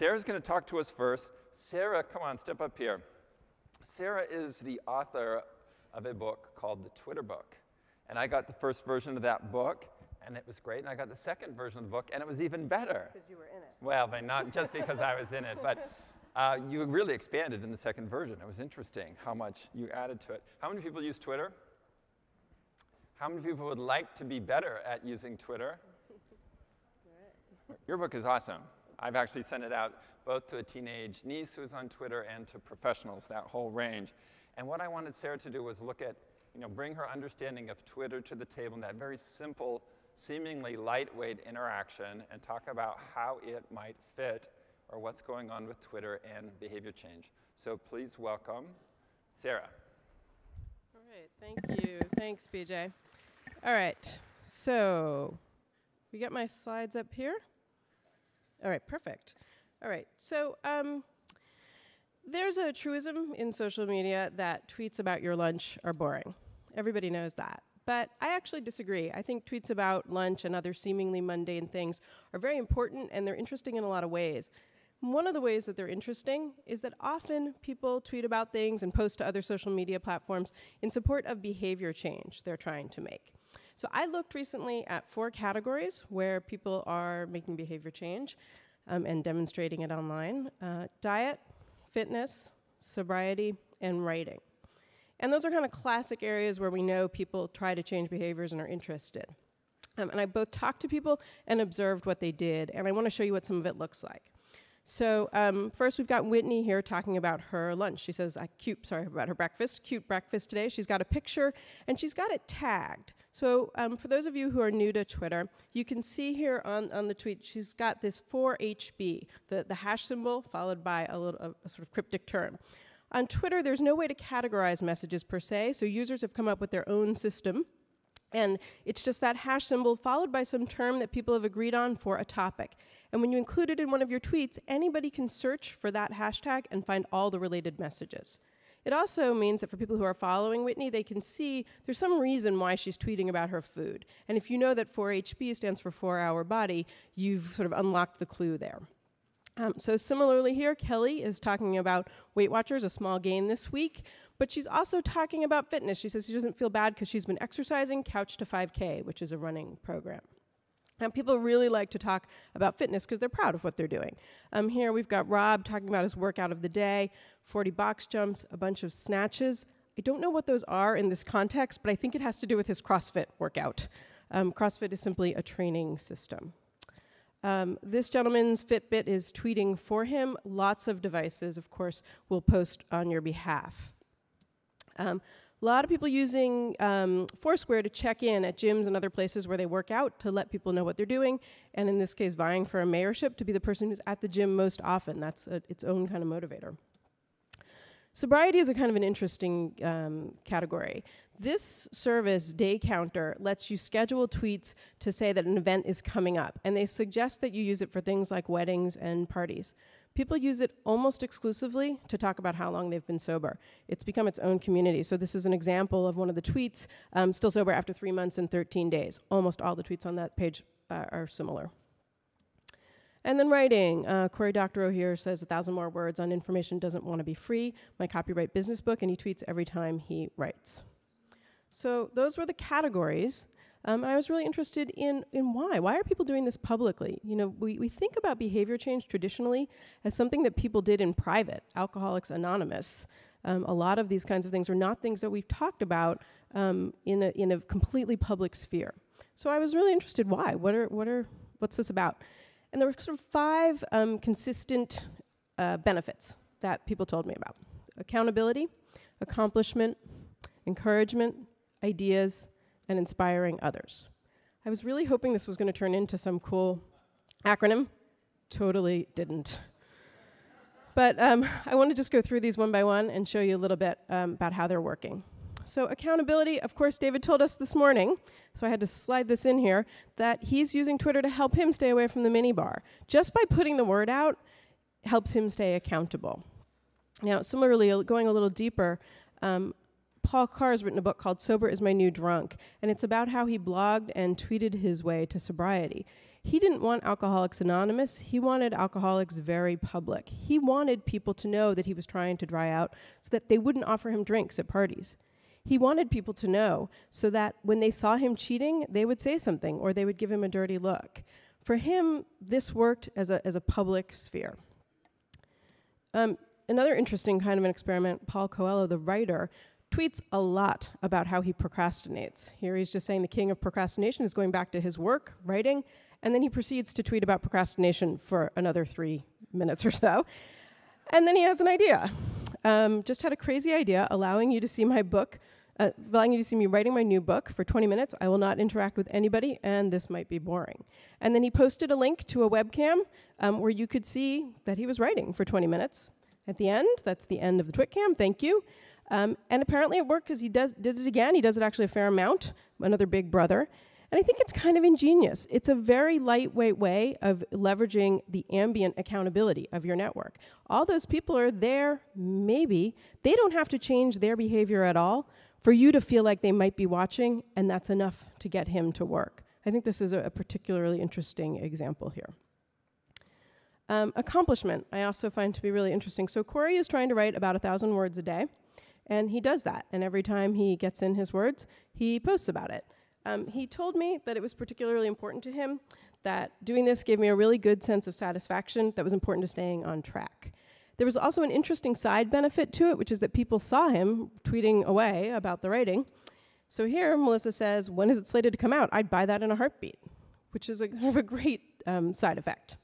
Sarah's going to talk to us first. Sarah, come on, step up here. Sarah is the author of a book called The Twitter Book. And I got the first version of that book, and it was great. And I got the second version of the book, and it was even better. Because you were in it. Well, but not just because I was in it, but you really expanded in the second version. It was interesting how much you added to it. How many people use Twitter? How many people would like to be better at using Twitter? Your book is awesome. I've actually sent it out both to a teenage niece who's on Twitter and to professionals, that whole range. And what I wanted Sarah to do was look at, bring her understanding of Twitter to the table in that very simple, seemingly lightweight interaction and talk about how it might fit or what's going on with Twitter and behavior change. So please welcome Sarah. All right, thank you. Thanks, BJ. All right, so we got my slides up here. All right, perfect. All right, so there's a truism in social media that tweets about your lunch are boring. Everybody knows that. But I actually disagree. I think tweets about lunch and other seemingly mundane things are very important, and they're interesting in a lot of ways. One of the ways that they're interesting is that often people tweet about things and post to other social media platforms in support of behavior change they're trying to make. So I looked recently at 4 categories where people are making behavior change and demonstrating it online: diet, fitness, sobriety, and writing. And those are kind of classic areas where we know people try to change behaviors and are interested. And I both talked to people and observed what they did, and I want to show you what some of it looks like. So first we've got Whitney here talking about her lunch. She says, about her breakfast, cute breakfast today. She's got a picture, and she's got it tagged. So for those of you who are new to Twitter, you can see here on the tweet, she's got this 4HB, the hash symbol followed by a sort of cryptic term. On Twitter, there's no way to categorize messages per se, so users have come up with their own system. And it's just that hash symbol followed by some term that people have agreed on for a topic. And when you include it in one of your tweets, anybody can search for that hashtag and find all the related messages. It also means that for people who are following Whitney, they can see there's some reason why she's tweeting about her food. And if you know that 4HB stands for 4-hour body, you've sort of unlocked the clue there. So similarly here, Kelly is talking about Weight Watchers, a small gain this week, but she's also talking about fitness. She says she doesn't feel bad because she's been exercising Couch to 5K, which is a running program. Now, people really like to talk about fitness because they're proud of what they're doing. Here we've got Rob talking about his workout of the day, 40 box jumps, a bunch of snatches. I don't know what those are in this context, but I think it has to do with his CrossFit workout. CrossFit is simply a training system. This gentleman's Fitbit is tweeting for him. Lots of devices, of course, will post on your behalf. A lot of people using Foursquare to check in at gyms and other places where they work out to let people know what they're doing, and in this case, vying for a mayorship to be the person who's at the gym most often. That's its own kind of motivator. Sobriety is a kind of an interesting category. This service, Day Counter, lets you schedule tweets to say that an event is coming up, and they suggest that you use it for things like weddings and parties. People use it almost exclusively to talk about how long they've been sober. It's become its own community. So this is an example of one of the tweets, still sober after 3 months and 13 days. Almost all the tweets on that page are similar. And then writing. Cory Doctorow here says 1,000 more words on information doesn't want to be free, my copyright business book, and he tweets every time he writes. So those were the categories. And I was really interested in why. Why are people doing this publicly? We think about behavior change traditionally as something that people did in private, Alcoholics Anonymous. A lot of these kinds of things are not things that we've talked about in a completely public sphere. So I was really interested why. What's this about? And there were sort of 5 consistent benefits that people told me about: accountability, accomplishment, encouragement, ideas, and inspiring others. I was really hoping this was going to turn into some cool acronym. Totally didn't. But I want to just go through these one by one and show you a little bit about how they're working. So accountability, of course, David told us this morning, so I had to slide this in here, that he's using Twitter to help him stay away from the minibar. Just by putting the word out helps him stay accountable. Now, similarly, going a little deeper, Paul Carr has written a book called Sober is My New Drunk, and it's about how he blogged and tweeted his way to sobriety. He didn't want Alcoholics Anonymous. He wanted Alcoholics Very Public. He wanted people to know that he was trying to dry out so that they wouldn't offer him drinks at parties. He wanted people to know so that when they saw him cheating, they would say something or they would give him a dirty look. For him, this worked as a public sphere. Another interesting kind of an experiment, Paul Coelho, the writer, tweets a lot about how he procrastinates. Here he's just saying the king of procrastination is going back to his work, writing, and then he proceeds to tweet about procrastination for another 3 minutes or so. And then he has an idea. Just had a crazy idea, allowing you to see my book, allowing you to see me writing my new book for 20 minutes. I will not interact with anybody, and this might be boring. And then he posted a link to a webcam where you could see that he was writing for 20 minutes. At the end, that's the end of the TwitCam, thank you. And apparently it worked because he did it again. He does it actually a fair amount, another big brother. And I think it's kind of ingenious. It's a very lightweight way of leveraging the ambient accountability of your network. All those people are there, maybe. They don't have to change their behavior at all for you to feel like they might be watching, and that's enough to get him to work. I think this is a particularly interesting example here. Accomplishment, I also find to be really interesting. So Corey is trying to write about 1,000 words a day, and he does that. And every time he gets in his words, he posts about it. He told me that it was particularly important to him, that doing this gave me a really good sense of satisfaction that was important to staying on track. There was also an interesting side benefit to it, which is that people saw him tweeting away about the writing. So here, Melissa says, when is it slated to come out? I'd buy that in a heartbeat, which is a kind of a great side effect.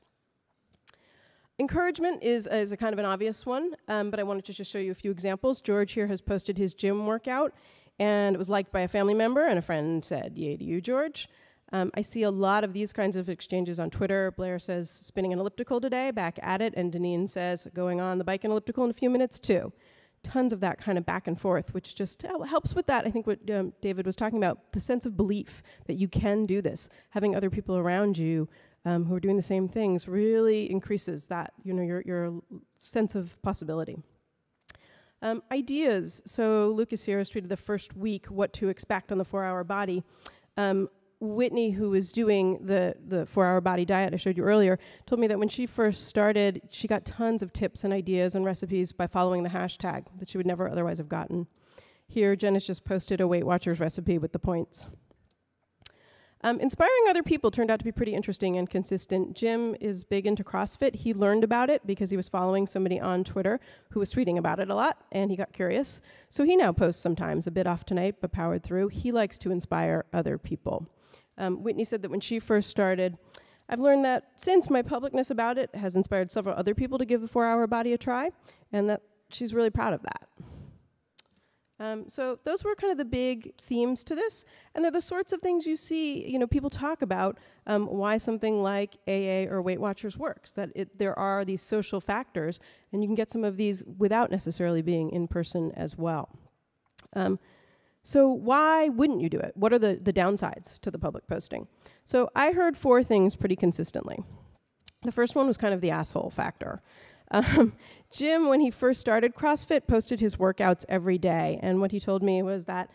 Encouragement is a kind of an obvious one, but I wanted to just show you a few examples. George here has posted his gym workout, and it was liked by a family member, and a friend said, yay to you, George. I see a lot of these kinds of exchanges on Twitter. Blair says, spinning an elliptical today, back at it, and Deneen says, going on the bike and elliptical in a few minutes too. Tons of that kind of back and forth, which just helps with that, I think what David was talking about, the sense of belief that you can do this. Having other people around you who are doing the same things really increases that, your sense of possibility. Ideas. So Lucas here has tweeted the first week what to expect on the 4-Hour Body. Whitney, who was doing the 4-Hour Body diet I showed you earlier, told me that when she first started, she got tons of tips and ideas and recipes by following the hashtag that she would never otherwise have gotten. Here, Jen has just posted a Weight Watchers recipe with the points. Inspiring other people turned out to be pretty interesting and consistent. Jim is big into CrossFit. He learned about it because he was following somebody on Twitter who was tweeting about it a lot, and he got curious. So he now posts sometimes, a bit off tonight, but powered through. He likes to inspire other people. Whitney said that when she first started, I've learned that since my publicness about it has inspired several other people to give the 4-Hour Body a try, and that she's really proud of that. So those were kind of the big themes to this, and they're the sorts of things you see, people talk about why something like AA or Weight Watchers works, that there are these social factors, and you can get some of these without necessarily being in person as well. So why wouldn't you do it? What are the downsides to the public posting? So I heard 4 things pretty consistently. The first one was kind of the asshole factor. Jim, when he first started CrossFit, posted his workouts every day, and what he told me was that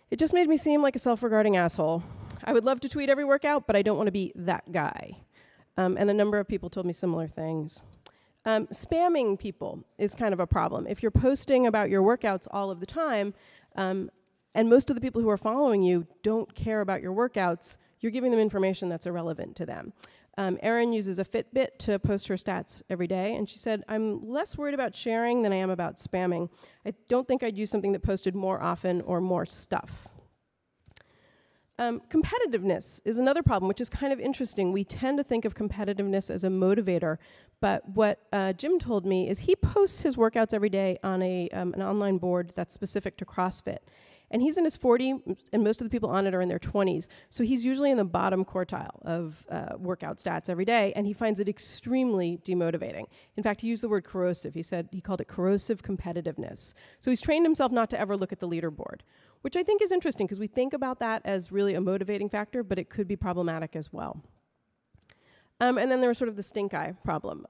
it just made me seem like a self-regarding asshole. I would love to tweet every workout, but I don't want to be that guy. And a number of people told me similar things. Spamming people is kind of a problem. If you're posting about your workouts all of the time, and most of the people who are following you don't care about your workouts, you're giving them information that's irrelevant to them. Erin uses a Fitbit to post her stats every day, and she said, I'm less worried about sharing than I am about spamming. I don't think I'd use something that posted more often or more stuff. Competitiveness is another problem, which is kind of interesting. We tend to think of competitiveness as a motivator, but what Jim told me is he posts his workouts every day on an online board that's specific to CrossFit. And he's in his 40s, and most of the people on it are in their 20s. So he's usually in the bottom quartile of workout stats every day, and he finds it extremely demotivating. In fact, he used the word corrosive. He called it corrosive competitiveness. So he's trained himself not to ever look at the leaderboard, which I think is interesting because we think about that as really a motivating factor, but it could be problematic as well. And then there was sort of the stink eye problem.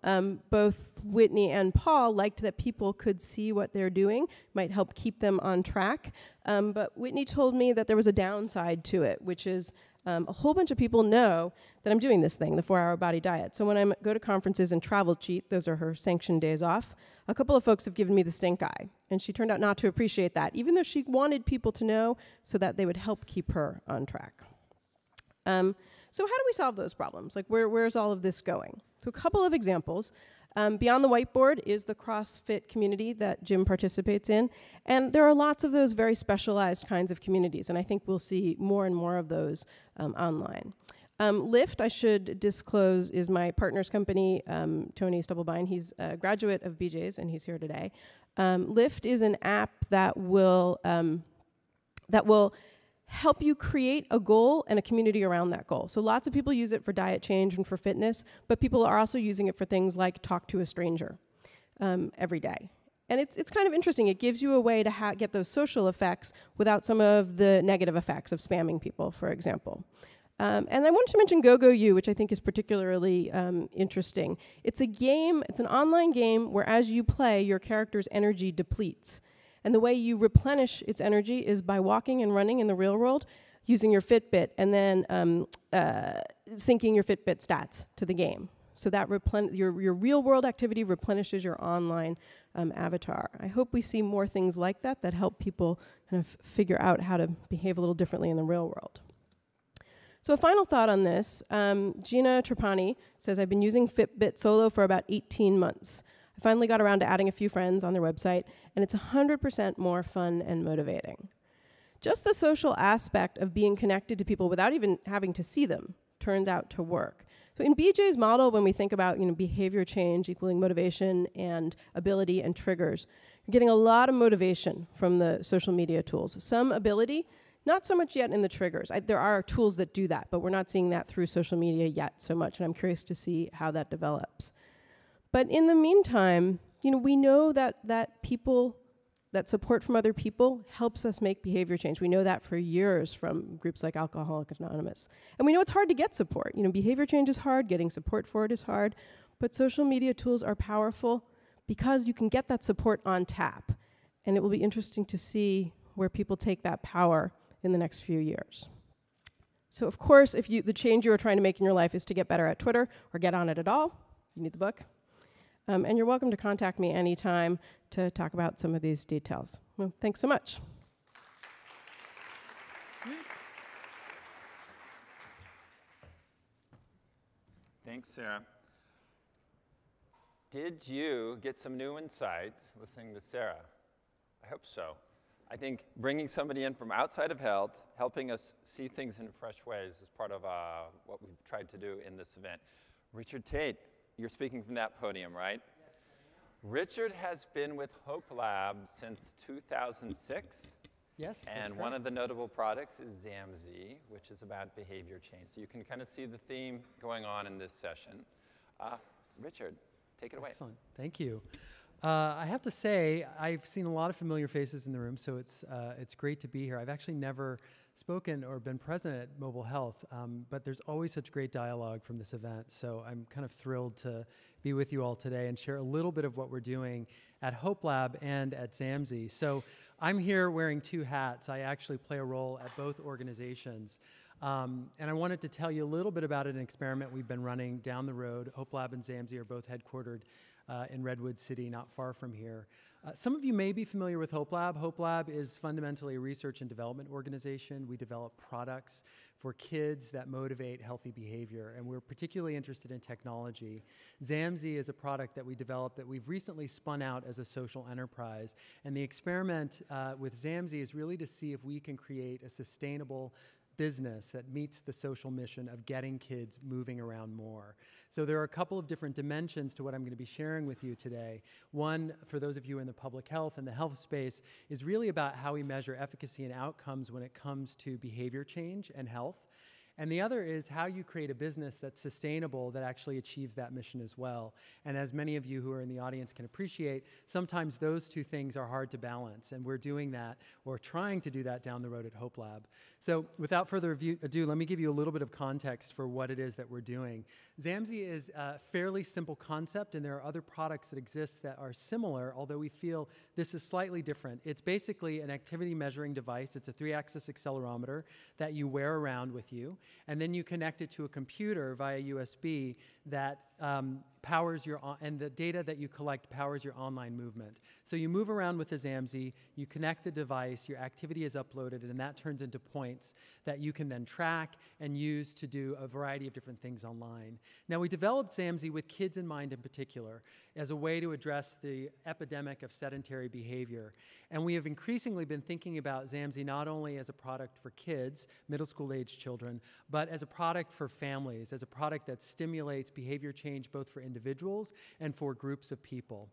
Both Whitney and Paul liked that people could see what they're doing, might help keep them on track. But Whitney told me that there was a downside to it, which is a whole bunch of people know that I'm doing this thing, the 4-Hour Body Diet. So when I go to conferences and travel cheat, those are her sanctioned days off, a couple of folks have given me the stink eye. And she turned out not to appreciate that, even though she wanted people to know so that they would help keep her on track. So how do we solve those problems? Like, where's all of this going? So a couple of examples. Beyond the Whiteboard is the CrossFit community that Jim participates in. And there are lots of those very specialized kinds of communities. And I think we'll see more and more of those online. Lyft, I should disclose, is my partner's company, Tony Stubblebine. He's a graduate of BJ's, and he's here today. Lyft is an app that will help you create a goal and a community around that goal. So lots of people use it for diet change and for fitness, but people are also using it for things like talk to a stranger every day. And it's kind of interesting. It gives you a way to get those social effects without some of the negative effects of spamming people, for example. And I wanted to mention GoGoU, which I think is particularly interesting. It's a game, it's an online game where as you play, your character's energy depletes. And the way you replenish its energy is by walking and running in the real world, using your Fitbit, and then syncing your Fitbit stats to the game. So that your real world activity replenishes your online avatar. I hope we see more things like that that help people kind of figure out how to behave a little differently in the real world. So a final thought on this, Gina Trapani says, I've been using Fitbit Solo for about 18 months. I finally got around to adding a few friends on their website, and it's 100% more fun and motivating. Just the social aspect of being connected to people without even having to see them turns out to work. So in BJ's model, when we think about behavior change equaling motivation and ability and triggers, you're getting a lot of motivation from the social media tools. Some ability, not so much yet in the triggers. There are tools that do that, but we're not seeing that through social media yet so much, and I'm curious to see how that develops. But in the meantime, we know that that support from other people helps us make behavior change. We know that for years from groups like Alcoholics Anonymous. And we know it's hard to get support. Behavior change is hard, getting support for it is hard, but social media tools are powerful because you can get that support on tap. And it will be interesting to see where people take that power in the next few years. So of course, if the change you are trying to make in your life is to get better at Twitter or get on it at all, you need the book. And you're welcome to contact me anytime to talk about some of these details. Well, thanks so much. Thanks, Sarah. Did you get some new insights listening to Sarah? I hope so. I think bringing somebody in from outside of health, helping us see things in fresh ways is part of what we've tried to do in this event. Richard Tate. You're speaking from that podium, right? Yes. Richard has been with Hope Lab since 2006. Yes, and one of the notable products is Zamzi, which is about behavior change. So you can kind of see the theme going on in this session. Richard, take it away. Excellent. Thank you. I have to say, I've seen a lot of familiar faces in the room, so it's great to be here. I've actually never spoken or been present at Mobile Health, but there's always such great dialogue from this event, so I'm kind of thrilled to be with you all today and share a little bit of what we're doing at Hope Lab and at Zamzi. So I'm here wearing two hats. I actually play a role at both organizations. And I wanted to tell you a little bit about an experiment we've been running down the road. Hope Lab and Zamzi are both headquartered in Redwood City, not far from here. Some of you may be familiar with Hope Lab. Hope Lab is fundamentally a research and development organization. We develop products for kids that motivate healthy behavior, and we're particularly interested in technology. Zamzi is a product that we developed that we've recently spun out as a social enterprise, and the experiment with Zamzi is really to see if we can create a sustainable business that meets the social mission of getting kids moving around more. So there are a couple of different dimensions to what I'm going to be sharing with you today. One, for those of you in the public health and the health space, is really about how we measure efficacy and outcomes when it comes to behavior change and health. And the other is how you create a business that's sustainable that actually achieves that mission as well. And as many of you who are in the audience can appreciate, sometimes those two things are hard to balance. And we're doing that, or trying to do that down the road at Hope Lab. So without further ado, let me give you a little bit of context for what it is that we're doing. Zamzi is a fairly simple concept, and there are other products that exist that are similar, although we feel this is slightly different. It's basically an activity measuring device. It's a 3-axis accelerometer that you wear around with you. and then you connect it to a computer via USB that powers and the data that you collect powers your online movement. So you move around with the Zamzy, you connect the device, your activity is uploaded, and that turns into points that you can then track and use to do a variety of different things online. Now, we developed Zamzy with kids in mind in particular as a way to address the epidemic of sedentary behavior. And we have increasingly been thinking about Zamzy not only as a product for kids, middle school age children, but as a product for families, as a product that stimulates behavior change both for individuals and for groups of people.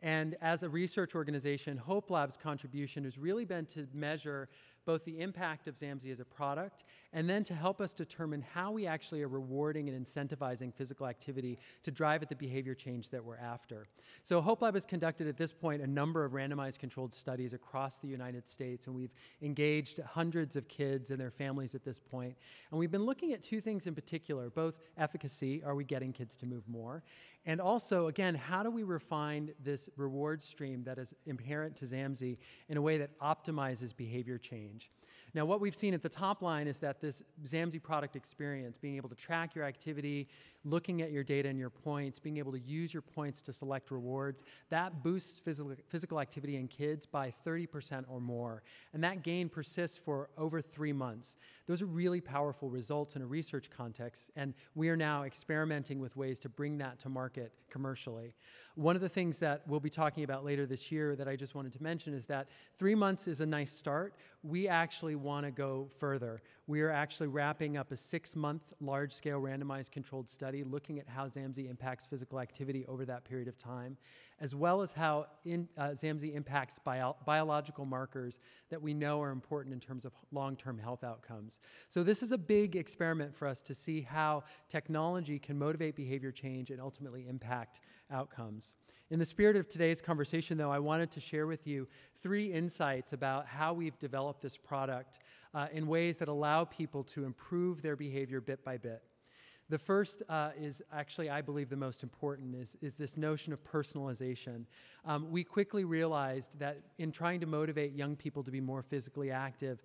And as a research organization, Hope Lab's contribution has really been to measure both the impact of Zamzy as a product and then to help us determine how we actually are rewarding and incentivizing physical activity to drive at the behavior change that we're after. So Hope Lab has conducted at this point a number of randomized controlled studies across the United States, and we've engaged hundreds of kids and their families at this point. And we've been looking at two things in particular, both efficacy, are we getting kids to move more, and also, again, how do we refine this reward stream that is inherent to Zamzy in a way that optimizes behavior change? Now, what we've seen at the top line is that this Zamzy product experience, being able to track your activity, looking at your data and your points, being able to use your points to select rewards, that boosts physical activity in kids by 30% or more. And that gain persists for over 3 months. Those are really powerful results in a research context, and we are now experimenting with ways to bring that to market commercially. One of the things that we'll be talking about later this year that I just wanted to mention is that 3 months is a nice start. We actually want to go further. We are actually wrapping up a 6-month large-scale randomized controlled study looking at how Zamzy impacts physical activity over that period of time, as well as how Zamzy impacts biological markers that we know are important in terms of long-term health outcomes. So this is a big experiment for us to see how technology can motivate behavior change and ultimately impact outcomes. In the spirit of today's conversation, though, I wanted to share with you 3 insights about how we've developed this product in ways that allow people to improve their behavior bit by bit. The first is actually, I believe, the most important, is this notion of personalization. We quickly realized that in trying to motivate young people to be more physically active,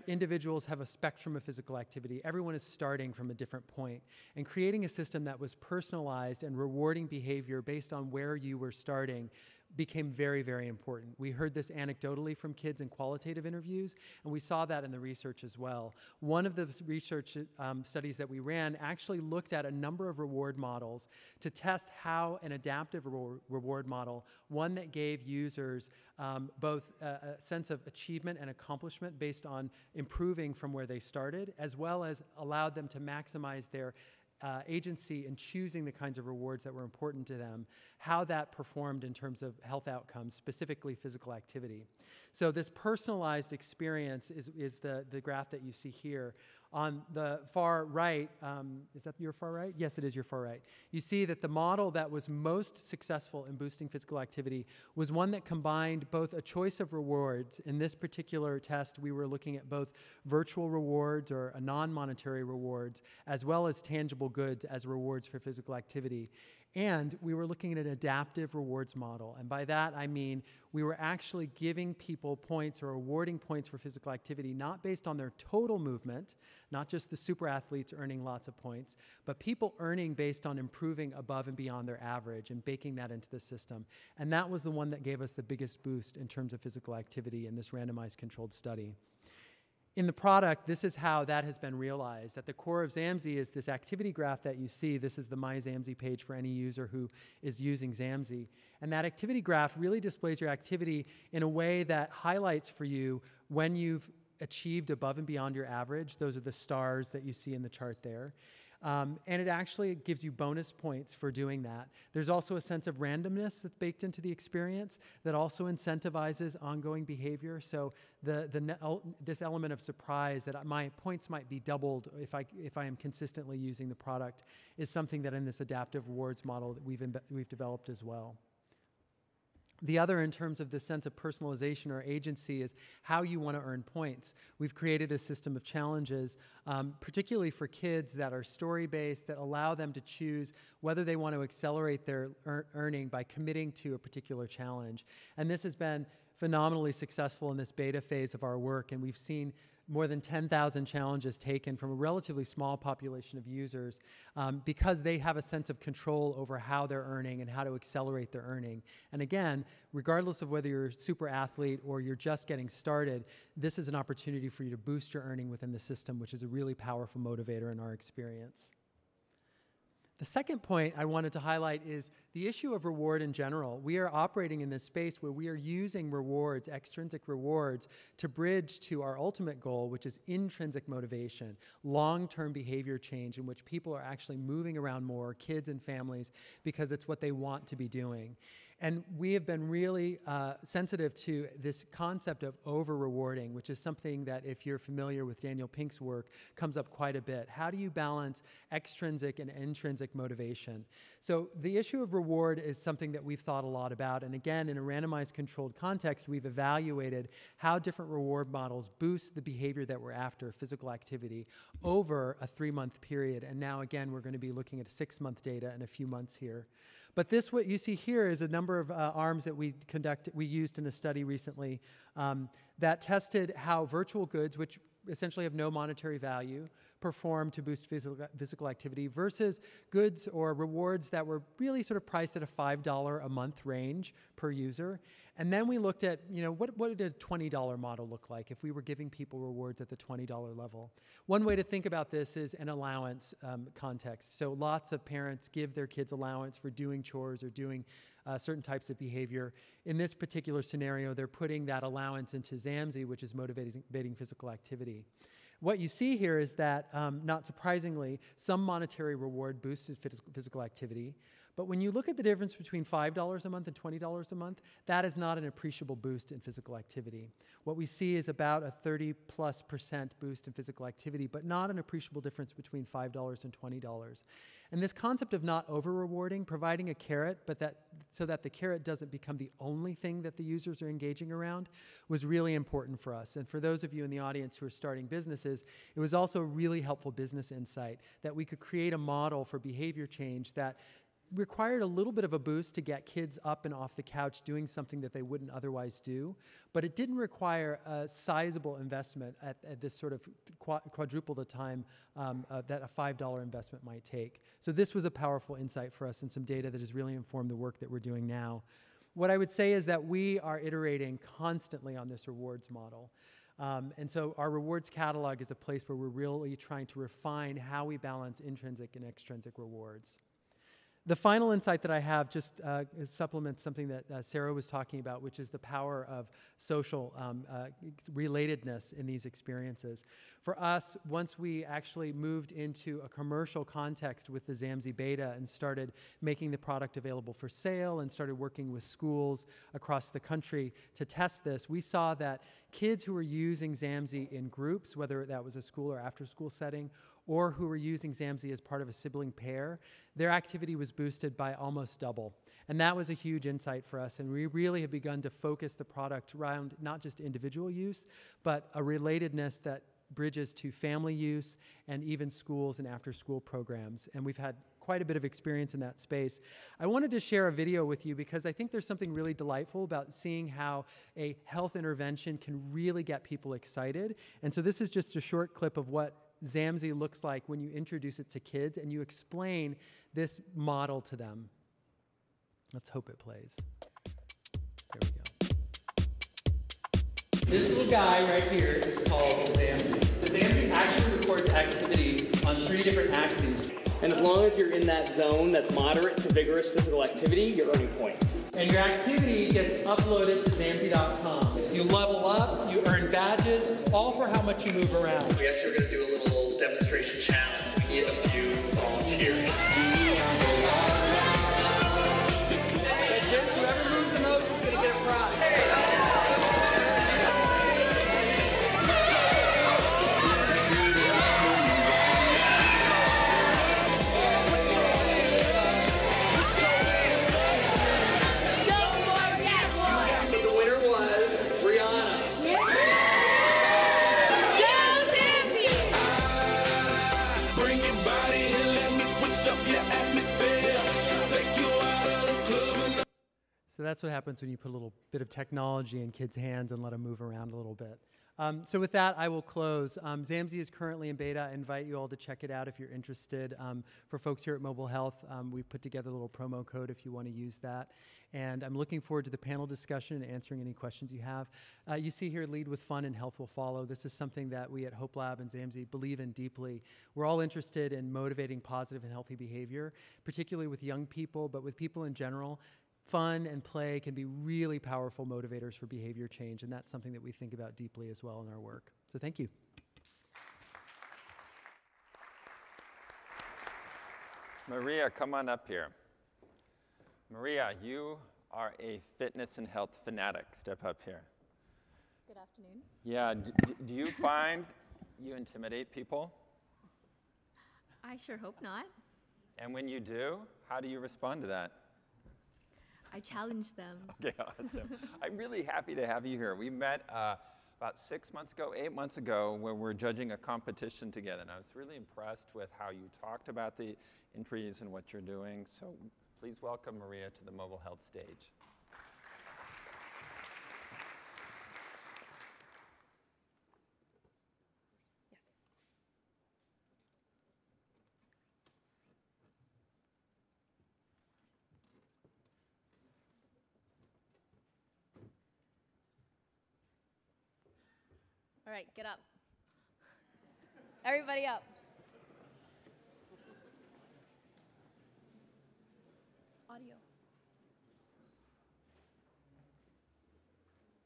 individuals have a spectrum of physical activity. Everyone is starting from a different point. And creating a system that was personalized and rewarding behavior based on where you were starting became very, very important. We heard this anecdotally from kids in qualitative interviews, and we saw that in the research as well. One of the research studies that we ran actually looked at a number of reward models to test how an adaptive reward model, one that gave users both a sense of achievement and accomplishment based on improving from where they started, as well as allowed them to maximize their agency in choosing the kinds of rewards that were important to them, how that performed in terms of health outcomes, specifically physical activity. So this personalized experience is the graph that you see here. On the far right, is that your far right? Yes, it is your far right. You see that the model that was most successful in boosting physical activity was one that combined both a choice of rewards. In this particular test, we were looking at both virtual rewards or non-monetary rewards, as well as tangible goods as rewards for physical activity. And we were looking at an adaptive rewards model. And by that, I mean we were actually giving people points or awarding points for physical activity, not based on their total movement, not just the super athletes earning lots of points, but people earning based on improving above and beyond their average and baking that into the system. And that was the one that gave us the biggest boost in terms of physical activity in this randomized controlled study. In the product, this is how that has been realized. At the core of Zamzy is this activity graph that you see. This is the My Zamzy page for any user who is using Zamzy. And that activity graph really displays your activity in a way that highlights for you when you've achieved above and beyond your average. Those are the stars that you see in the chart there. And it actually gives you bonus points for doing that. There's also a sense of randomness that's baked into the experience that also incentivizes ongoing behavior. So this element of surprise that my points might be doubled if I am consistently using the product is something that in this adaptive rewards model that we've developed as well. The other, in terms of the sense of personalization or agency, is how you want to earn points. We've created a system of challenges, particularly for kids that are story-based, that allow them to choose whether they want to accelerate their earning by committing to a particular challenge. And this has been phenomenally successful in this beta phase of our work, and we've seen more than 10,000 challenges taken from a relatively small population of users because they have a sense of control over how they're earning and how to accelerate their earning. And again, regardless of whether you're a super athlete or you're just getting started, this is an opportunity for you to boost your earning within the system, which is a really powerful motivator in our experience. The second point I wanted to highlight is the issue of reward in general. We are operating in this space where we are using rewards, extrinsic rewards, to bridge to our ultimate goal, which is intrinsic motivation, long-term behavior change in which people are actually moving around more, kids and families, because it's what they want to be doing. And we have been really sensitive to this concept of over-rewarding, which is something that, if you're familiar with Daniel Pink's work, comes up quite a bit. How do you balance extrinsic and intrinsic motivation? So the issue of reward is something that we've thought a lot about. And again, in a randomized controlled context, we've evaluated how different reward models boost the behavior that we're after, physical activity, over a 3-month period. And now, again, we're going to be looking at 6-month data in a few months here. But this, what you see here, is a number of arms that we used in a study recently that tested how virtual goods, which essentially have no monetary value, perform to boost physical activity versus goods or rewards that were really sort of priced at a $5 a month range per user. And then we looked at, what did a $20 model look like if we were giving people rewards at the $20 level? One way to think about this is an allowance context. So lots of parents give their kids allowance for doing chores or doing certain types of behavior. In this particular scenario, they're putting that allowance into Zamsi, which is motivating physical activity. What you see here is that, not surprisingly, some monetary reward boosted physical activity. But when you look at the difference between $5 a month and $20 a month, that is not an appreciable boost in physical activity. What we see is about a 30+% boost in physical activity, but not an appreciable difference between $5 and $20. And this concept of not over-rewarding, providing a carrot, so that the carrot doesn't become the only thing that the users are engaging around, was really important for us. And for those of you in the audience who are starting businesses, it was also a really helpful business insight that we could create a model for behavior change that required a little bit of a boost to get kids up and off the couch doing something that they wouldn't otherwise do, but it didn't require a sizable investment at this sort of quadruple the time that a $5 investment might take. So this was a powerful insight for us and some data that has really informed the work that we're doing now. What I would say is that we are iterating constantly on this rewards model. And so our rewards catalog is a place where we're really trying to refine how we balance intrinsic and extrinsic rewards. The final insight that I have just supplements something that Sarah was talking about, which is the power of social relatedness in these experiences. For us, once we actually moved into a commercial context with the Zamsi beta and started making the product available for sale and started working with schools across the country to test this, we saw that kids who were using Zamsi in groups, whether that was a school or after-school setting, or who were using Zamsi as part of a sibling pair, their activity was boosted by almost double. And that was a huge insight for us, and we really have begun to focus the product around not just individual use, but a relatedness that bridges to family use and even schools and after-school programs. And we've had quite a bit of experience in that space. I wanted to share a video with you because I think there's something really delightful about seeing how a health intervention can really get people excited. And so this is just a short clip of what Zamsi looks like when you introduce it to kids and you explain this model to them. Let's hope it plays. There we go. This little guy right here is called the Zamsi. The Zamsi actually records activity on 3 different axes. And as long as you're in that zone that's moderate to vigorous physical activity, you're earning points. And your activity gets uploaded to Zamsi.com. You level up, you earn badges, all for how much you move around. We actually are going to do a little demonstration challenge. We need a few volunteers. Whoever moves the most is going to get a prize. So that's what happens when you put a little bit of technology in kids' hands and let them move around a little bit. So with that, I will close. Zamzy is currently in beta. I invite you all to check it out if you're interested. For folks here at Mobile Health, we've put together a little promo code if you want to use that. And I'm looking forward to the panel discussion and answering any questions you have. You see here, Lead with Fun and Health will follow. This is something that we at Hope Lab and Zamzy believe in deeply. We're all interested in motivating positive and healthy behavior, particularly with young people, but with people in general. Fun and play can be really powerful motivators for behavior change, and that's something that we think about deeply as well in our work. So thank you. Maria, come on up here. Maria, you are a fitness and health fanatic. Step up here. Good afternoon. Yeah, do you find you intimidate people? I sure hope not. And when you do, how do you respond to that? I challenge them. Okay, awesome. I'm really happy to have you here. We met about 6 months ago, 8 months ago, where we're judging a competition together. And I was really impressed with how you talked about the entries and what you're doing. So please welcome Maria to the Mobile Health stage. All right, get up. Everybody up. Audio.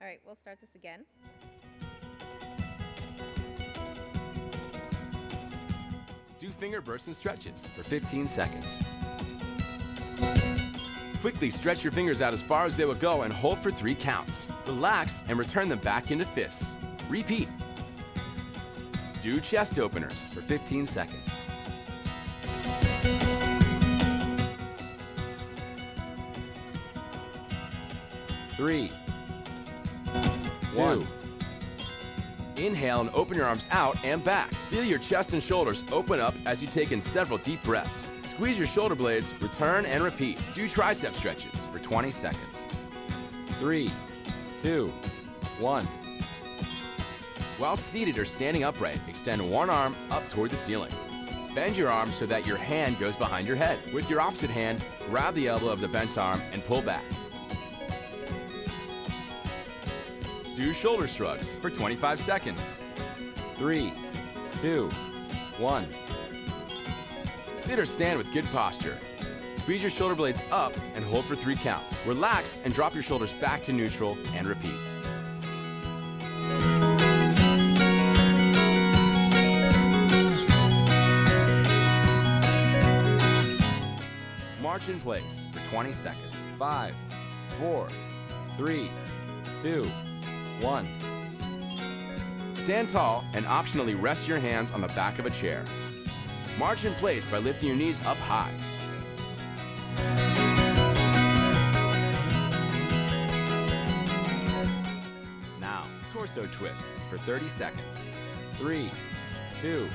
All right, we'll start this again. Do finger bursts and stretches for 15 seconds. Quickly stretch your fingers out as far as they will go and hold for 3 counts. Relax and return them back into fists. Repeat. Do chest openers for 15 seconds. Three, 2, inhale and open your arms out and back. Feel your chest and shoulders open up as you take in several deep breaths. Squeeze your shoulder blades, return and repeat. Do tricep stretches for 20 seconds. 3, 2, 1. While seated or standing upright, extend one arm up toward the ceiling. Bend your arm so that your hand goes behind your head. With your opposite hand, grab the elbow of the bent arm and pull back. Do shoulder shrugs for 25 seconds. 3, 2, 1. Sit or stand with good posture. Squeeze your shoulder blades up and hold for 3 counts. Relax and drop your shoulders back to neutral and repeat. March in place for 20 seconds. 5, 4, 3, 2, 1. Stand tall and optionally rest your hands on the back of a chair. March in place by lifting your knees up high. Now, torso twists for 30 seconds. 3, 2,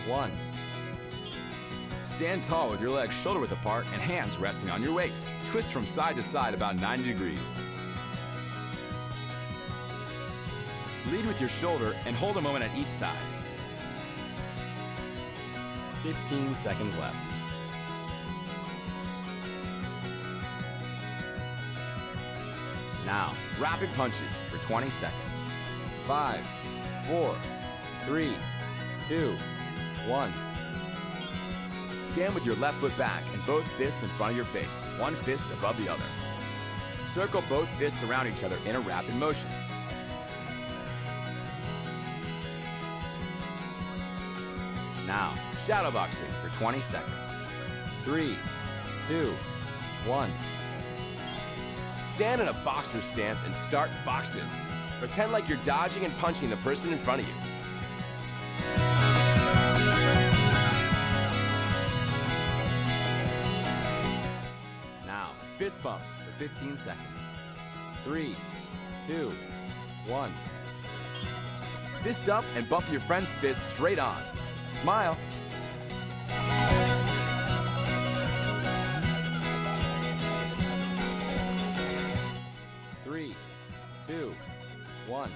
1. Stand tall with your legs shoulder width apart and hands resting on your waist. Twist from side to side about 90 degrees. Lead with your shoulder and hold a moment at each side. 15 seconds left. Now, rapid punches for 20 seconds. 5, 4, 3, 2, 1. Stand with your left foot back and both fists in front of your face, one fist above the other. Circle both fists around each other in a rapid motion. Now, shadow boxing for 20 seconds. 3, 2, 1. Stand in a boxer stance and start boxing. Pretend like you're dodging and punching the person in front of you. Now, fist bumps for 15 seconds. 3, 2, 1. Fist up and bump your friend's fist straight on. Smile. Three, 2, 1.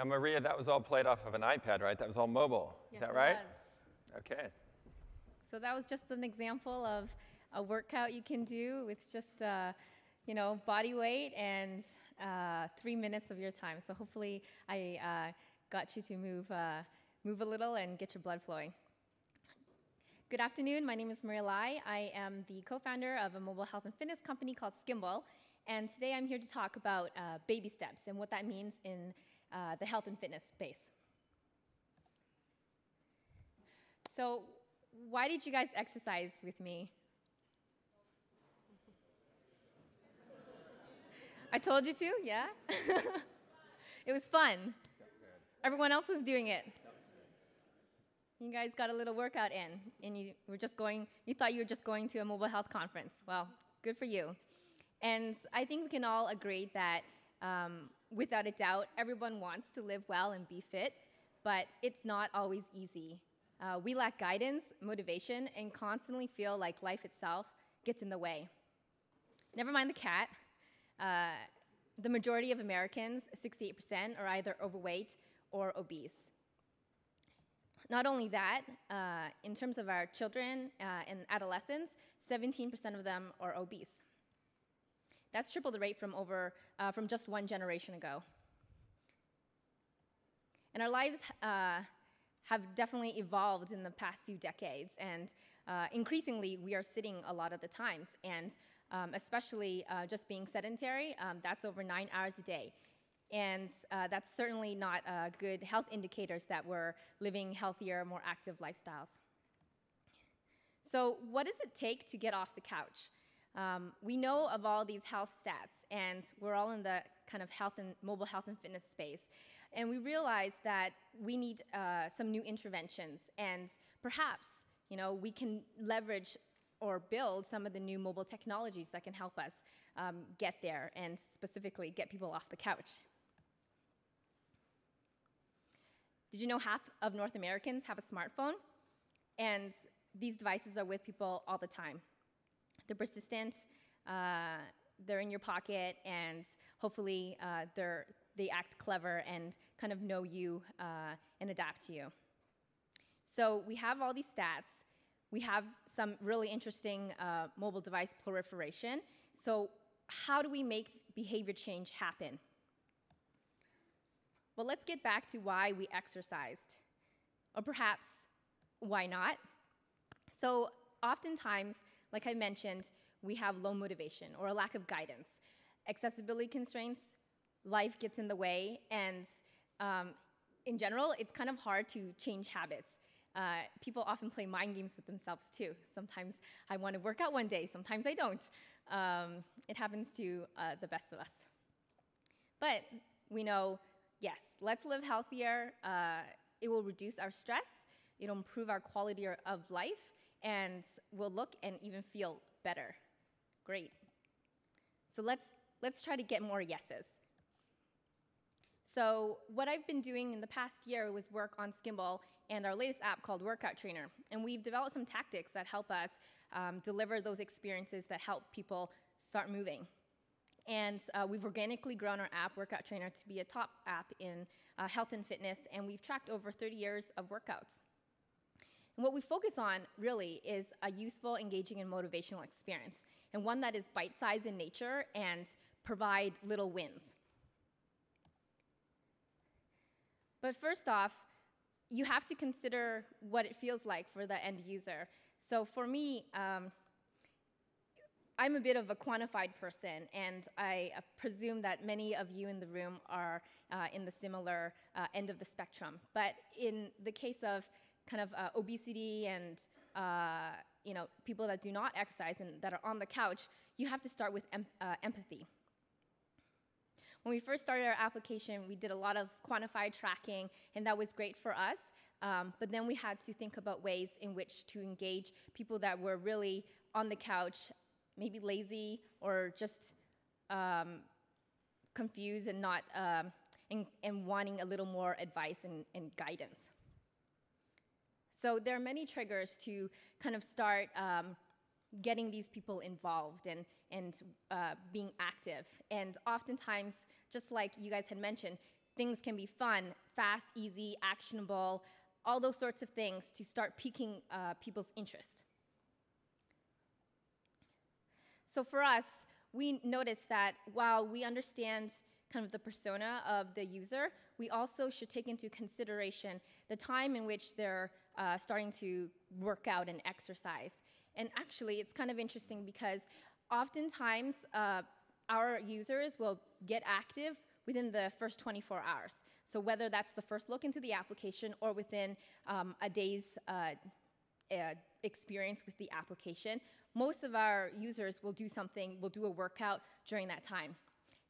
Now, Maria, that was all played off of an iPad, right? That was all mobile. Is that right? Okay. So that was just an example of a workout you can do with just, body weight and 3 minutes of your time. So hopefully I got you to move a little and get your blood flowing. Good afternoon. My name is Maria Lai. I am the co-founder of a mobile health and fitness company called Skimball. And today I'm here to talk about baby steps and what that means in the health and fitness space. So why did you guys exercise with me? I told you to, yeah? It was fun. Everyone else was doing it. You guys got a little workout in, and you thought you were just going to a mobile health conference. Well, good for you. And I think we can all agree that, without a doubt, everyone wants to live well and be fit, but it's not always easy. We lack guidance, motivation, and constantly feel like life itself gets in the way. Never mind the cat. The majority of Americans, 68%, are either overweight or obese. Not only that, in terms of our children and adolescents, 17% of them are obese. That's triple the rate from just one generation ago. And our lives have definitely evolved in the past few decades, and increasingly we are sitting a lot of the times, and especially just being sedentary, that's over 9 hours a day. And that's certainly not good health indicators that we're living healthier, more active lifestyles. So what does it take to get off the couch? We know of all these health stats, and we're all in the kind of mobile health and fitness space. And we realize that we need some new interventions, and perhaps, we can leverage or build some of the new mobile technologies that can help us get there, and specifically get people off the couch. Did you know half of North Americans have a smartphone? And these devices are with people all the time. They're persistent, they're in your pocket, and hopefully they act clever and kind of know you and adapt to you. So we have all these stats. We have some really interesting mobile device proliferation. So how do we make behavior change happen? Well, let's get back to why we exercised, or perhaps why not. So oftentimes, like I mentioned, we have low motivation or a lack of guidance. Accessibility constraints, life gets in the way, and in general, it's kind of hard to change habits. People often play mind games with themselves too. Sometimes I want to work out one day, sometimes I don't. It happens to the best of us. But we know, yes, let's live healthier. It will reduce our stress, it'll improve our quality of life, and we'll look and even feel better. Great. So let's try to get more yeses. So what I've been doing in the past year was work on Skimball and our latest app called Workout Trainer. And we've developed some tactics that help us deliver those experiences that help people start moving. And we've organically grown our app, Workout Trainer, to be a top app in health and fitness, and we've tracked over 30 years of workouts. And what we focus on, really, is a useful, engaging, and motivational experience, and one that is bite-sized in nature and provide little wins. But first off, you have to consider what it feels like for the end user. So for me, I'm a bit of a quantified person, and I presume that many of you in the room are in the similar end of the spectrum. But in the case of kind of obesity and people that do not exercise and that are on the couch, you have to start with empathy. When we first started our application, we did a lot of quantified tracking, and that was great for us. But then we had to think about ways in which to engage people that were really on the couch, maybe lazy or just confused and not and wanting a little more advice and guidance. So there are many triggers to kind of start getting these people involved and being active. And oftentimes, just like you guys had mentioned, things can be fun, fast, easy, actionable, all those sorts of things to start piquing people's interest. So for us, we noticed that while we understand kind of the persona of the user, we also should take into consideration the time in which they're starting to work out and exercise. And actually, it's kind of interesting because oftentimes our users will get active within the first 24 hours. So whether that's the first look into the application or within a day's experience with the application, most of our users will do something, will do a workout during that time.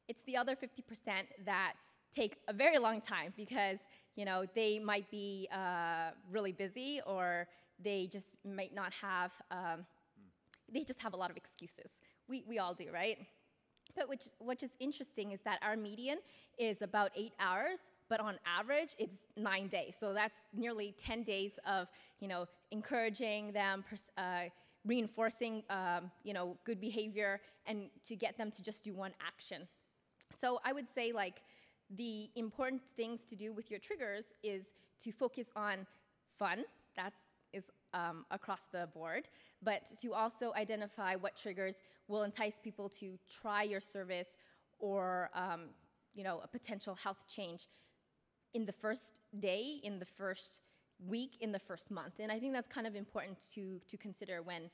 It's the other 50% that take a very long time because, you know, they might be really busy, or they just might not have, they just have a lot of excuses. We all do, right? But which is interesting is that our median is about 8 hours, but on average, it's 9 days. So that's nearly 10 days of, you know, encouraging them, reinforcing, you know, good behavior, and to get them to just do one action. So I would say, like, the important things to do with your triggers is to focus on fun. That is across the board, but to also identify what triggers will entice people to try your service or, you know, a potential health change in the first day, in the first week, in the first month. And I think that's kind of important to consider when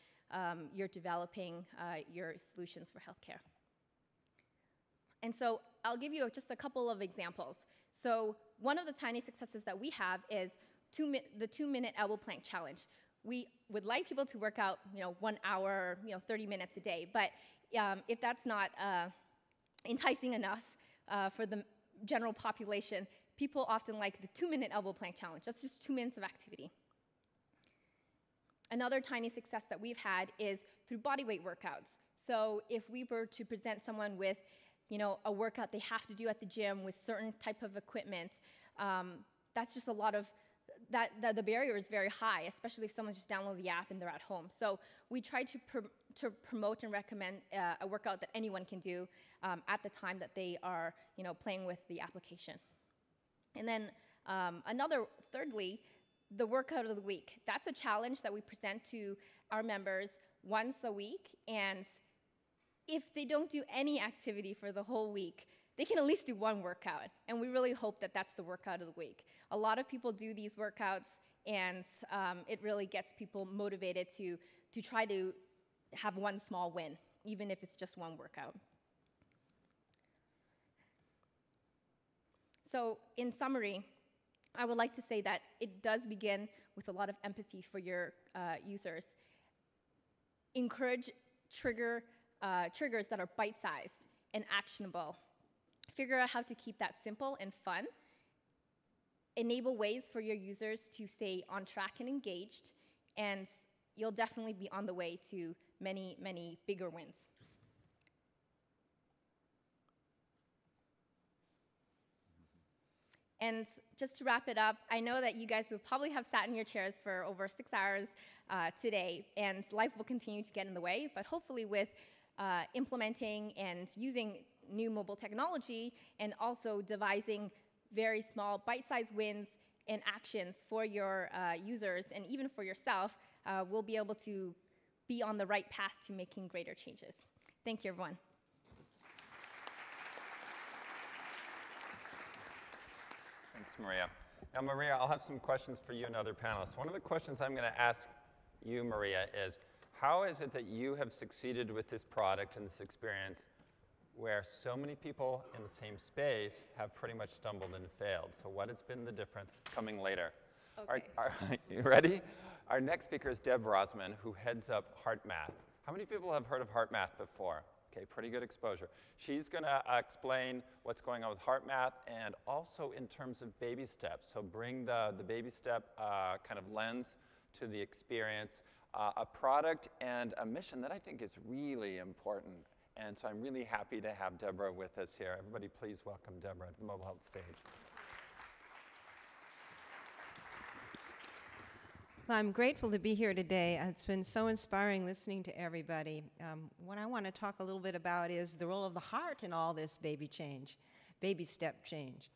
you're developing your solutions for healthcare. And so I'll give you just a couple of examples. So one of the tiny successes that we have is the 2-minute elbow plank challenge. We would like people to work out, you know, 1 hour, you know, 30 minutes a day. But if that's not enticing enough for the general population, people often like the 2-minute elbow plank challenge. That's just 2 minutes of activity. Another tiny success that we've had is through bodyweight workouts. So if we were to present someone with, you know, a workout they have to do at the gym with certain type of equipment, that's just a lot of, the barrier is very high, especially if someone just downloads the app and they're at home. So we try to promote and recommend a workout that anyone can do at the time that they are, you know, playing with the application. And then thirdly, the workout of the week. That's a challenge that we present to our members once a week, and if they don't do any activity for the whole week, they can at least do one workout, and we really hope that that's the workout of the week. A lot of people do these workouts, and it really gets people motivated to try to have one small win, even if it's just one workout. So in summary, I would like to say that it does begin with a lot of empathy for your users. Encourage triggers that are bite-sized and actionable. Figure out how to keep that simple and fun. Enable ways for your users to stay on track and engaged, and you'll definitely be on the way to many, many bigger wins. And just to wrap it up, I know that you guys will probably have sat in your chairs for over 6 hours today, and life will continue to get in the way, but hopefully with implementing and using new mobile technology and also devising very small bite-sized wins and actions for your users and even for yourself, we'll be able to be on the right path to making greater changes. Thank you, everyone. Thanks, Maria. Now, Maria, I'll have some questions for you and other panelists. One of the questions I'm going to ask you, Maria, is how is it that you have succeeded with this product and this experience where so many people in the same space have pretty much stumbled and failed? So what has been the difference? Coming later. Okay. You ready? Our next speaker is Deb Rosman, who heads up HeartMath. How many people have heard of HeartMath before? Okay, pretty good exposure. She's going to explain what's going on with HeartMath and also in terms of baby steps. So bring the baby step kind of lens to the experience, a product and a mission that I think is really important. And so I'm really happy to have Deborah with us here. Everybody please welcome Deborah to the Mobile Health stage. Well, I'm grateful to be here today. It's been so inspiring listening to everybody. What I want to talk a little bit about is the role of the heart in all this baby step change.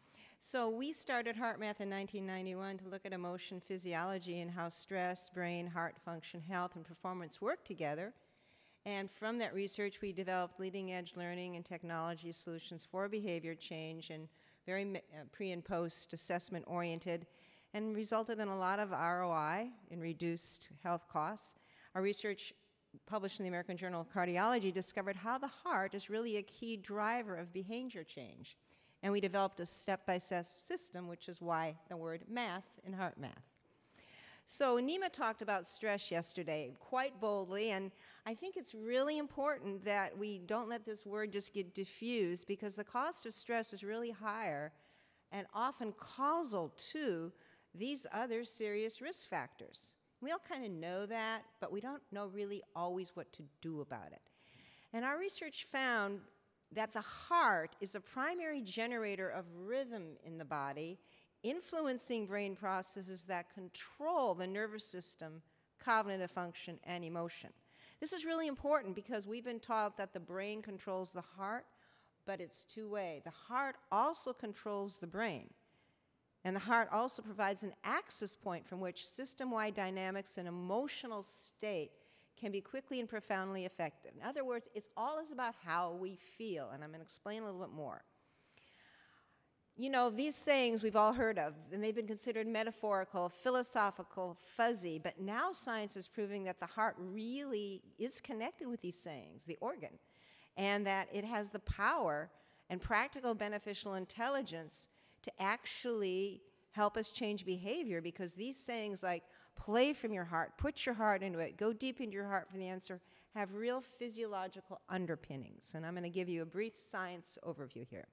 So we started HeartMath in 1991 to look at emotion physiology and how stress, brain, heart function, health, and performance work together. And from that research, we developed leading-edge learning and technology solutions for behavior change and very pre- and post-assessment oriented, and resulted in a lot of ROI in reduced health costs. Our research published in the American Journal of Cardiology discovered how the heart is really a key driver of behavior change. And we developed a step-by-step system, which is why the word math in HeartMath. So Nima talked about stress yesterday quite boldly, and I think it's really important that we don't let this word just get diffused, because the cost of stress is really higher and often causal to these other serious risk factors. We all kind of know that, but we don't know really always what to do about it. And our research found that the heart is a primary generator of rhythm in the body, influencing brain processes that control the nervous system, cognitive function, and emotion. This is really important because we've been taught that the brain controls the heart, but it's two-way. The heart also controls the brain. And the heart also provides an access point from which system-wide dynamics and emotional state can be quickly and profoundly affected. In other words, it's all about how we feel, and I'm going to explain a little bit more. You know, these sayings we've all heard of, and they've been considered metaphorical, philosophical, fuzzy, but now science is proving that the heart really is connected with these sayings, the organ, and that it has the power and practical beneficial intelligence to actually help us change behavior, because these sayings like play from your heart, put your heart into it, go deep into your heart for the answer, have real physiological underpinnings. And I'm going to give you a brief science overview here.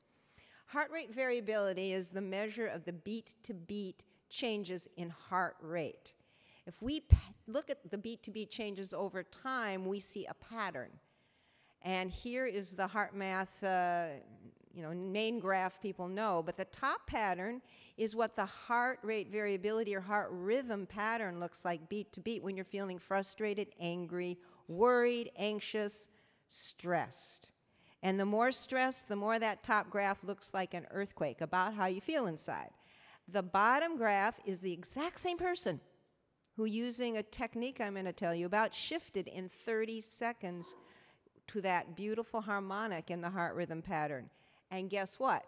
Heart rate variability is the measure of the beat-to-beat changes in heart rate. If we look at the beat-to-beat changes over time, we see a pattern. And here is the HeartMath main graph people know, but the top pattern is what the heart rate variability or heart rhythm pattern looks like beat to beat when you're feeling frustrated, angry, worried, anxious, stressed. And the more stressed, the more that top graph looks like an earthquake, about how you feel inside. The bottom graph is the exact same person who, using a technique I'm going to tell you about, shifted in 30 seconds to that beautiful harmonic in the heart rhythm pattern. And guess what?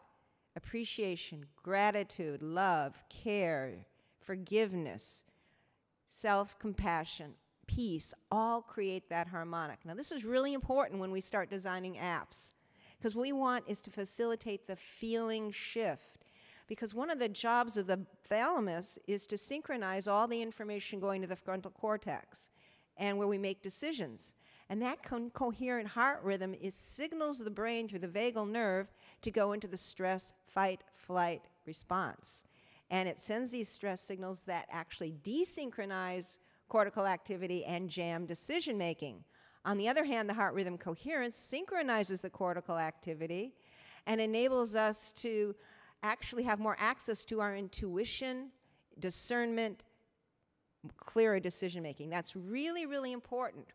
Appreciation, gratitude, love, care, forgiveness, self-compassion, peace, all create that harmonic. Now, this is really important when we start designing apps, because what we want is to facilitate the feeling shift. Because one of the jobs of the thalamus is to synchronize all the information going to the frontal cortex and where we make decisions. And that coherent heart rhythm signals the brain through the vagal nerve to go into the stress, fight, flight response. And it sends these stress signals that actually desynchronize cortical activity and jam decision making. On the other hand, the heart rhythm coherence synchronizes the cortical activity and enables us to actually have more access to our intuition, discernment, clearer decision making. That's really, really important.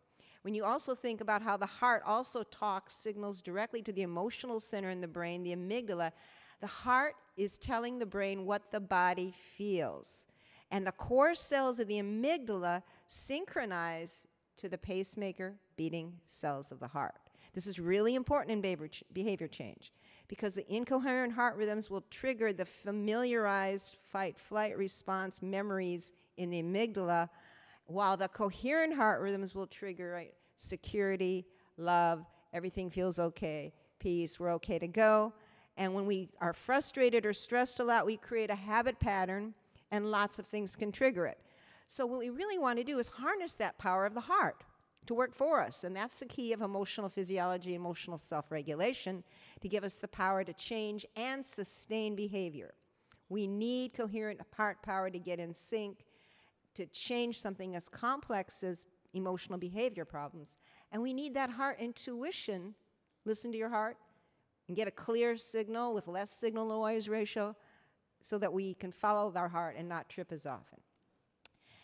When you also think about how the heart also signals directly to the emotional center in the brain, the amygdala, the heart is telling the brain what the body feels. And the core cells of the amygdala synchronize to the pacemaker beating cells of the heart. This is really important in behavior change, because the incoherent heart rhythms will trigger the familiarized fight-flight response memories in the amygdala, while the coherent heart rhythms will trigger security, love, everything feels okay, peace, we're okay to go. And when we are frustrated or stressed a lot, we create a habit pattern, and lots of things can trigger it. So what we really want to do is harness that power of the heart to work for us. And that's the key of emotional physiology, emotional self-regulation, to give us the power to change and sustain behavior. We need coherent heart power to get in sync, to change something as complex as emotional behavior problems. And we need that heart intuition, listen to your heart, and get a clear signal with less signal-to-noise ratio so that we can follow our heart and not trip as often.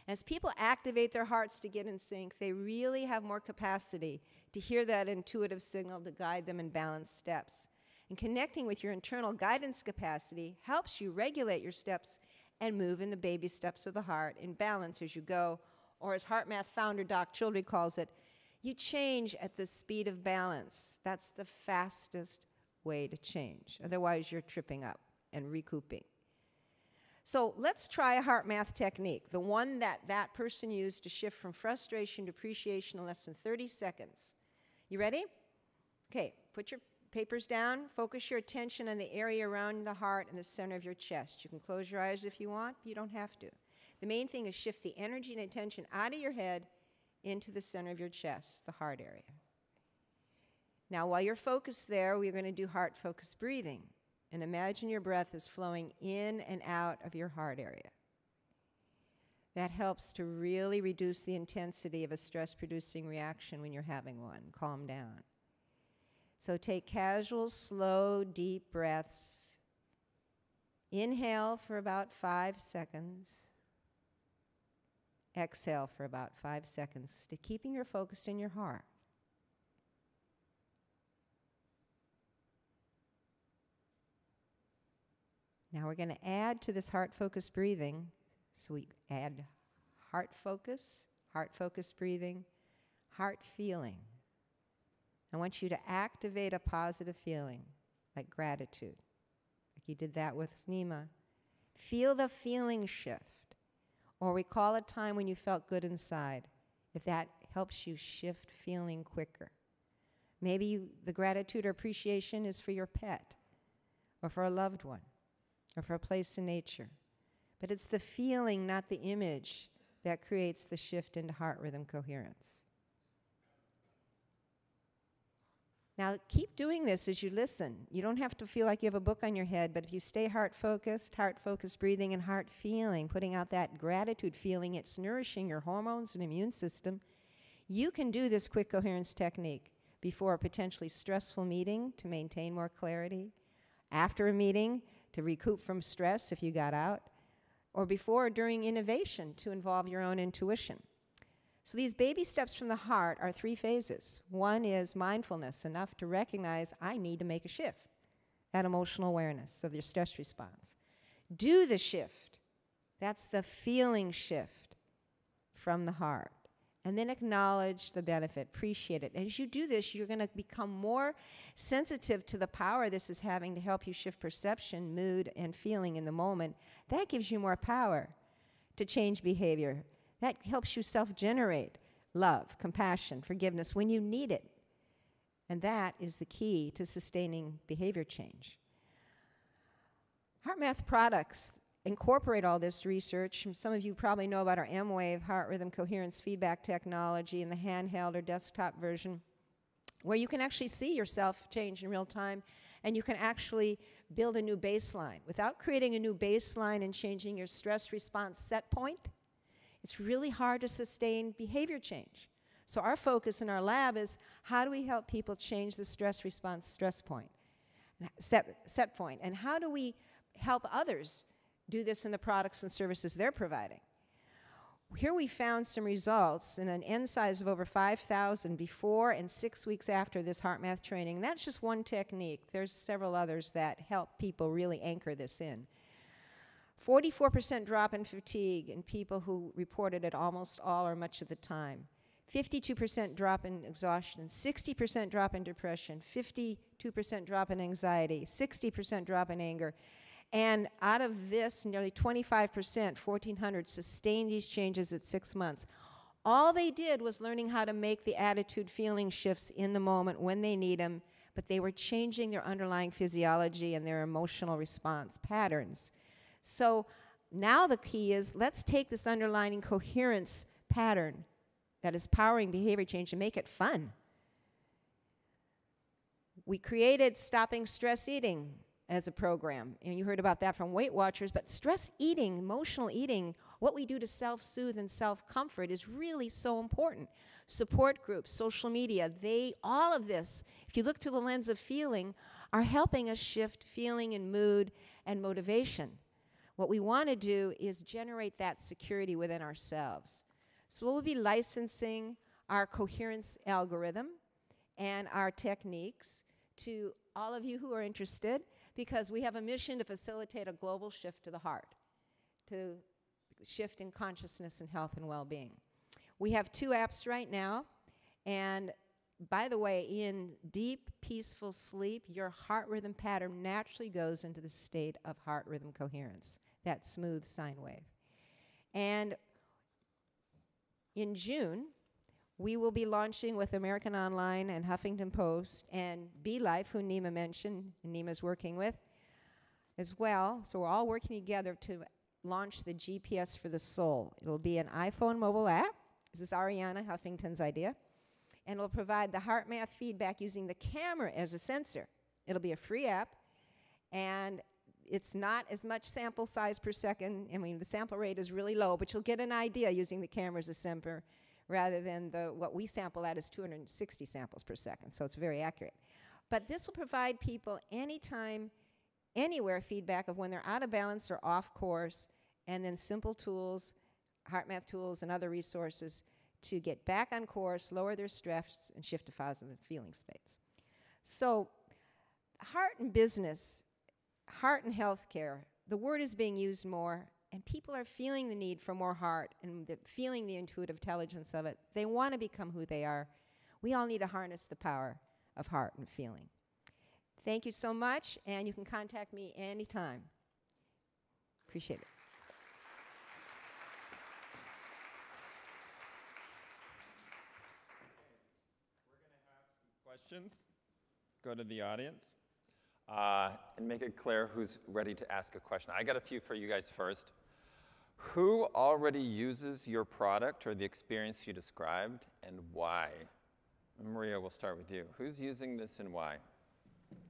As people activate their hearts to get in sync, they really have more capacity to hear that intuitive signal to guide them in balanced steps. And connecting with your internal guidance capacity helps you regulate your steps and move in the baby steps of the heart in balance as you go, or as HeartMath founder Doc Childry calls it, you change at the speed of balance. That's the fastest way to change. Otherwise, you're tripping up and recouping. So let's try a HeartMath technique, the one that that person used to shift from frustration to appreciation in less than 30 seconds. You ready? Okay, put your papers down. Focus your attention on the area around the heart and the center of your chest. You can close your eyes if you want, but you don't have to. The main thing is shift the energy and attention out of your head into the center of your chest, the heart area. Now, while you're focused there, we're going to do heart-focused breathing. And imagine your breath is flowing in and out of your heart area. That helps to really reduce the intensity of a stress-producing reaction when you're having one. Calm down. So take casual, slow, deep breaths. Inhale for about 5 seconds. Exhale for about 5 seconds, keeping your focus in your heart. Now we're going to add to this heart-focused breathing. So we add heart focus breathing, heart feeling. I want you to activate a positive feeling, like gratitude, like you did that with Nima. Feel the feeling shift. Or recall a time when you felt good inside, if that helps you shift feeling quicker. Maybe the gratitude or appreciation is for your pet, or for a loved one, or for a place in nature. But it's the feeling, not the image, that creates the shift into heart rhythm coherence. Now, keep doing this as you listen. You don't have to feel like you have a book on your head, but if you stay heart-focused breathing and heart feeling, putting out that gratitude feeling, it's nourishing your hormones and immune system. You can do this quick coherence technique before a potentially stressful meeting to maintain more clarity, after a meeting to recoup from stress if you got out, or before or during innovation to involve your own intuition. So these baby steps from the heart are 3 phases. One is mindfulness, enough to recognize I need to make a shift, that emotional awareness of your stress response. Do the shift. That's the feeling shift from the heart. And then acknowledge the benefit, appreciate it. And as you do this, you're going to become more sensitive to the power this is having to help you shift perception, mood, and feeling in the moment. That gives you more power to change behavior. That helps you self-generate love, compassion, forgiveness when you need it. And that is the key to sustaining behavior change. HeartMath products incorporate all this research. And some of you probably know about our M-Wave heart rhythm coherence feedback technology in the handheld or desktop version, where you can actually see yourself change in real time, and you can actually build a new baseline. Without creating a new baseline and changing your stress response set point, it's really hard to sustain behavior change. So our focus in our lab is how do we help people change the stress response stress point, set point, and how do we help others do this in the products and services they're providing. Here we found some results in an N size of over 5,000 before and 6 weeks after this HeartMath training. And that's just one technique. There's several others that help people really anchor this in. 44% drop in fatigue in people who reported it almost all or much of the time. 52% drop in exhaustion, 60% drop in depression, 52% drop in anxiety, 60% drop in anger. And out of this, nearly 25%, 1,400, sustained these changes at 6 months. All they did was learning how to make the attitude feeling shifts in the moment when they need them, but they were changing their underlying physiology and their emotional response patterns. So now the key is let's take this underlying coherence pattern that is powering behavior change and make it fun. We created Stopping Stress Eating as a program, and you heard about that from Weight Watchers, but stress eating, emotional eating, what we do to self-soothe and self-comfort is really so important. Support groups, social media, all of this, if you look through the lens of feeling, are helping us shift feeling and mood and motivation. What we want to do is generate that security within ourselves. So we'll be licensing our coherence algorithm and our techniques to all of you who are interested, because we have a mission to facilitate a global shift to the heart, to shift in consciousness and health and well-being. We have 2 apps right now, and by the way, in deep, peaceful sleep, your heart rhythm pattern naturally goes into the state of heart rhythm coherence, that smooth sine wave. And in June, we will be launching with American Online and Huffington Post and BeLife, who Nima mentioned, and Nima's working with as well. So we're all working together to launch the GPS for the Soul. It'll be an iPhone mobile app. This is Ariana Huffington's idea. And it'll provide the heart math feedback using the camera as a sensor. It'll be a free app, and it's not as much sample size per second. I mean, the sample rate is really low, but you'll get an idea using the camera as a sensor rather than what we sample at is 260 samples per second, so it's very accurate. But this will provide people anytime, anywhere feedback of when they're out of balance or off course, and then simple tools, heart math tools and other resources to get back on course, lower their stress, and shift to positive feeling states. So heart and business, heart and healthcare, the word is being used more, and people are feeling the need for more heart and feeling the intuitive intelligence of it. They want to become who they are. We all need to harness the power of heart and feeling. Thank you so much, and you can contact me anytime. Appreciate it. Questions? Go to the audience and make it clear who's ready to ask a question. I got a few for you guys first. Who already uses your product or the experience you described, and why? Maria, we'll start with you. Who's using this and why?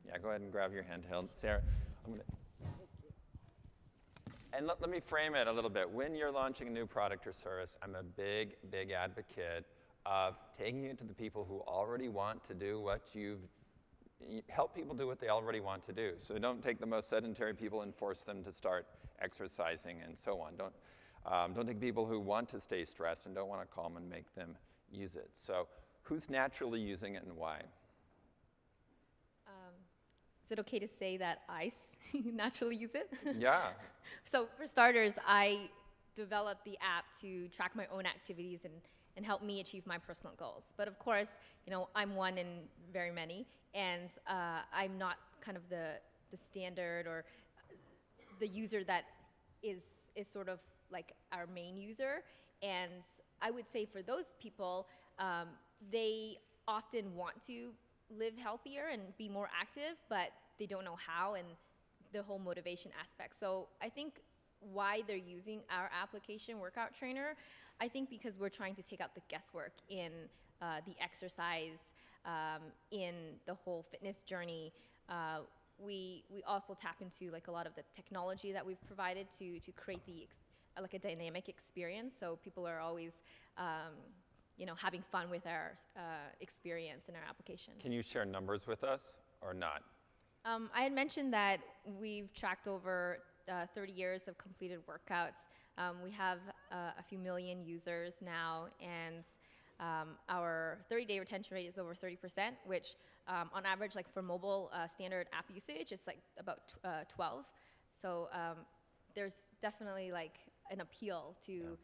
Yeah, go ahead and grab your handheld. Sarah, and let me frame it a little bit. When you're launching a new product or service, I'm a big, big advocate of taking it to the people who already want to do what help people do what they already want to do. So don't take the most sedentary people and force them to start exercising and so on. Don't take people who want to stay stressed and don't want to calm and make them use it. So who's naturally using it and why? Is it okay to say that I naturally use it? Yeah. So for starters, I developed the app to track my own activities and help me achieve my personal goals. But of course, I'm one in very many, and I'm not kind of the standard or the user that is sort of like our main user. And I would say for those people, they often want to live healthier and be more active, but they don't know how, and the whole motivation aspect. So I think why they're using our application, Workout Trainer, I think because we're trying to take out the guesswork in the exercise, in the whole fitness journey. We also tap into like a lot of the technology that we've provided to create like a dynamic experience. So people are always having fun with our experience in our application. Can you share numbers with us or not? I had mentioned that we've tracked over 30 years of completed workouts. We have a few million users now, and our 30-day retention rate is over 30%, which on average, like for mobile standard app usage, is like about 12. So there's definitely like an appeal to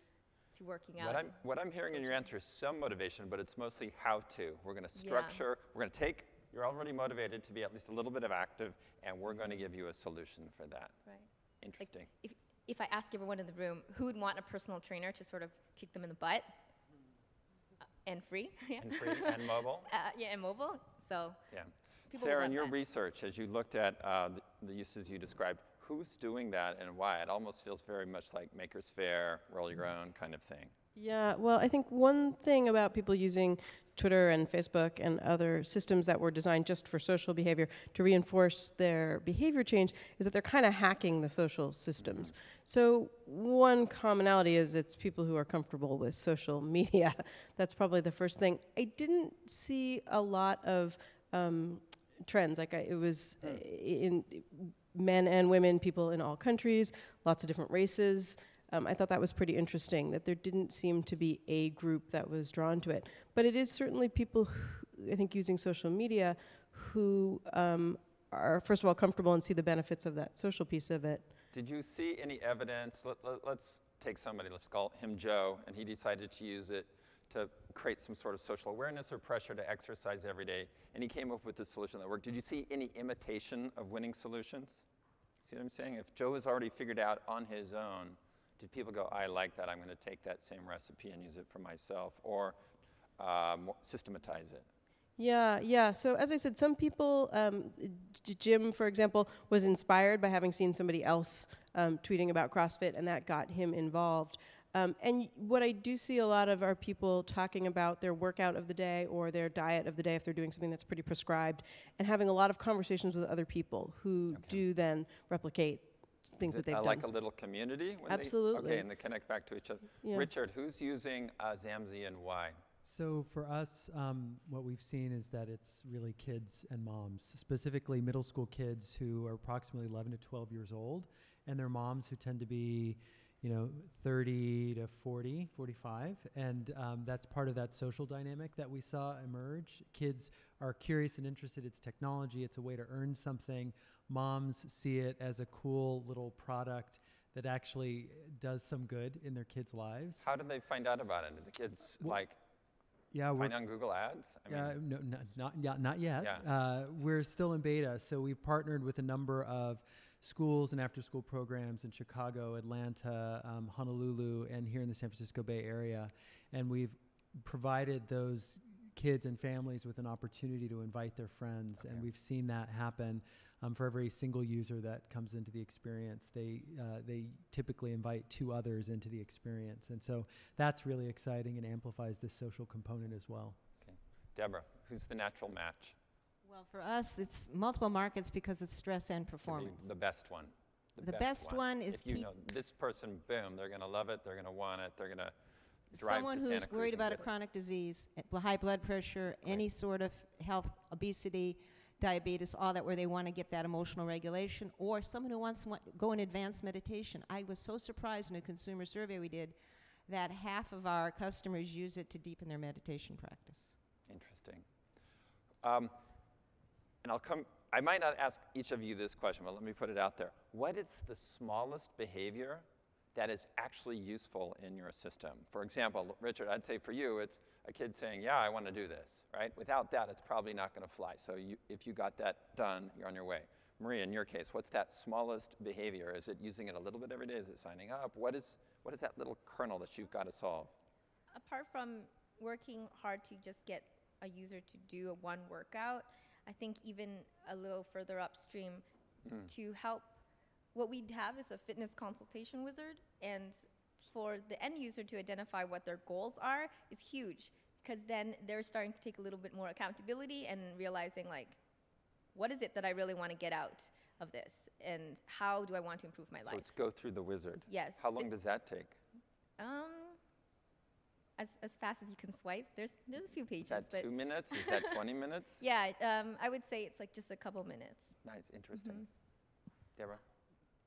working out. What I'm hearing in your answer is some motivation, but it's mostly how to. We're going to structure, we're going to take, you're already motivated to be at least a little bit of active, and we're going to give you a solution for that. Right. Interesting. Like if I ask everyone in the room who would want a personal trainer to sort of kick them in the butt, and free. Yeah. And free and mobile? Yeah, and mobile. So yeah. People Sarah, in your that. research, as you looked at the uses you described, who's doing that and why? It almost feels very much like Maker's Faire, roll your own kind of thing. Yeah, well, I think one thing about people using Twitter and Facebook and other systems that were designed just for social behavior to reinforce their behavior change is that they're kind of hacking the social systems. So one commonality is it's people who are comfortable with social media. That's probably the first thing. I didn't see a lot of trends. Like it was in men and women, people in all countries, lots of different races. I thought that was pretty interesting, that there didn't seem to be a group that was drawn to it. But it is certainly people, who, I think, using social media who are, first of all, comfortable and see the benefits of that social piece of it. Did you see any evidence? Let's take somebody, let's call him Joe, and he decided to use it to create some sort of social awareness or pressure to exercise every day, and he came up with a solution that worked. Did you see any imitation of winning solutions? See what I'm saying? If Joe has already figured out on his own, did people go, I like that, I'm going to take that same recipe and use it for myself, or systematize it? Yeah. So as I said, some people, Jim, for example, was inspired by having seen somebody else tweeting about CrossFit, and that got him involved. And what I do see a lot of are people talking about their workout of the day or their diet of the day if they're doing something that's pretty prescribed, and having a lot of conversations with other people who do then replicate things that they've done. Like a little community? Absolutely. Okay, and they connect back to each other. Yeah. Richard, who's using Zamzi and why? So for us, what we've seen is that it's really kids and moms, specifically middle school kids who are approximately 11 to 12 years old, and their moms who tend to be 30 to 40, 45, and that's part of that social dynamic that we saw emerge. Kids are curious and interested. It's technology. It's a way to earn something. Moms see it as a cool little product that actually does some good in their kids' lives. How did they find out about it? Did the kids find on Google Ads? No, not yet. Yeah. We're still in beta, so we've partnered with a number of schools and after-school programs in Chicago, Atlanta, Honolulu, and here in the San Francisco Bay Area. And we've provided those kids and families with an opportunity to invite their friends. And we've seen that happen for every single user that comes into the experience. They typically invite 2 others into the experience. And so that's really exciting and amplifies this social component as well. Okay. Deborah, who's the natural match? Well, for us, it's multiple markets because it's stress and performance. The best one. The best one is if you know this person, boom, they're going to love it, they're going to want it, they're going to drive someone to Santa who's Cruz worried and about a get it. chronic disease, high blood pressure, any sort of health, obesity, diabetes, all that, where they want to get that emotional regulation, or someone who wants to go in advanced meditation. I was so surprised in a consumer survey we did that half of our customers use it to deepen their meditation practice. Interesting. And I might not ask each of you this question, but let me put it out there. What is the smallest behavior that is actually useful in your system? For example, Richard, I'd say for you, it's a kid saying, yeah, I want to do this, right? Without that, it's probably not going to fly. So if you got that done, you're on your way. Maria, in your case, what's that smallest behavior? Is it using it a little bit every day? Is it signing up? What is that little kernel that you've got to solve? Apart from working hard to just get a user to do one workout, I think even a little further upstream to help, what we have is a fitness consultation wizard, and for the end user to identify what their goals are is huge, because then they're starting to take a little bit more accountability and realizing, like, what is it that I really want to get out of this, and how do I want to improve my life? So let's go through the wizard. Yes. How long does that take? As fast as you can swipe. There's a few pages. Is that 2 minutes? Is that 20 minutes? Yeah, I would say it's like just a couple minutes. Nice, interesting. Deborah?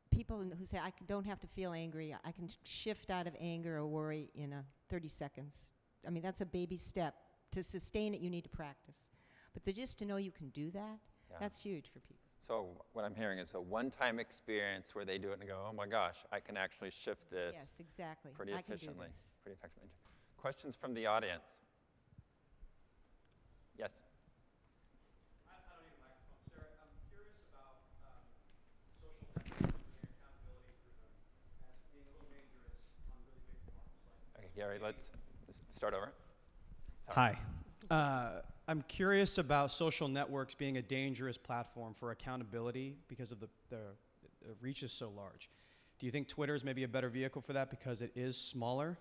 People who say, don't have to feel angry, I can shift out of anger or worry in 30 seconds. I mean, that's a baby step. To sustain it, you need to practice. But just to know you can do that, that's huge for people. So what I'm hearing is a one-time experience where they do it and go, oh my gosh, I can actually shift this. Yes, exactly. Pretty I efficiently. Can do this. Pretty effectively. Questions from the audience? Yes. I don't need a microphone. Sarah, I'm curious about social networks and accountability through them as being a little dangerous on really big forums. Okay, Gary, let's start over. Sorry. Hi. I'm curious about social networks being a dangerous platform for accountability because of the reach is so large. Do you think Twitter is maybe a better vehicle for that because it is smaller?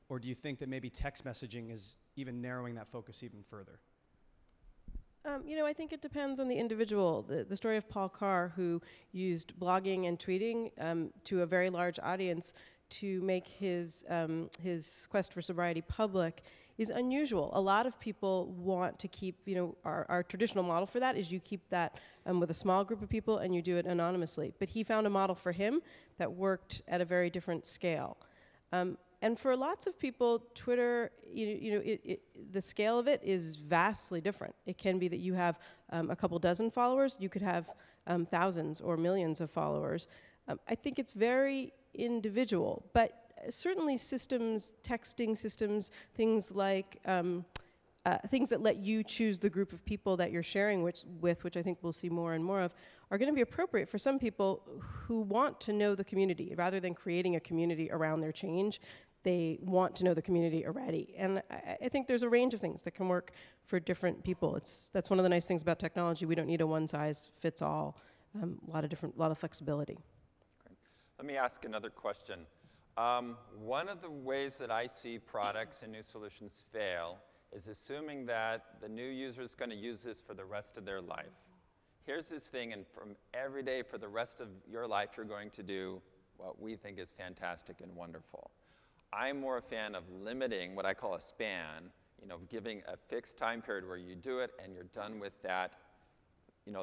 Or do you think that maybe text messaging is even narrowing that focus even further? I think it depends on the individual. The story of Paul Carr, who used blogging and tweeting to a very large audience to make his quest for sobriety public, is unusual. A lot of people want to keep, our traditional model for that is you keep that with a small group of people and you do it anonymously. But he found a model for him that worked at a very different scale. And for lots of people, Twitter, the scale of it is vastly different. It can be that you have a couple dozen followers. You could have thousands or millions of followers. I think it's very individual, but certainly systems, texting systems, things like things that let you choose the group of people that you're sharing with, which I think we'll see more and more of, are going to be appropriate for some people who want to know the community. Rather than creating a community around their change, they want to know the community already. And I think there's a range of things that can work for different people. That's one of the nice things about technology. We don't need a one-size-fits-all. A lot of flexibility. Great. Let me ask another question. One of the ways that I see products and new solutions fail is assuming that the new user is going to use this for the rest of their life. Here's this thing, and from every day for the rest of your life, you're going to do what we think is fantastic and wonderful. I'm more a fan of limiting what I call a span, giving a fixed time period where you do it and you're done with that,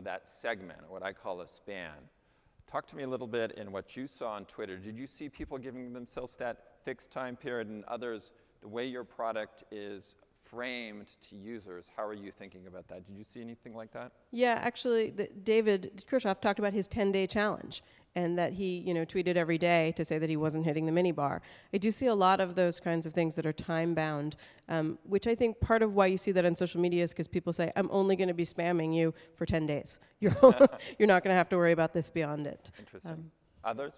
that segment, or what I call a span. Talk to me a little bit in what you saw on Twitter. Did you see people giving themselves that fixed time period, and others, the way your product is framed to users, how are you thinking about that? Did you see anything like that? Yeah, actually, David Kirchhoff talked about his 10-day challenge, and that he, tweeted every day to say that he wasn't hitting the minibar. I do see a lot of those kinds of things that are time-bound, which I think part of why you see that on social media is because people say, I'm only going to be spamming you for 10 days. You're not going to have to worry about this beyond it. Interesting. Others?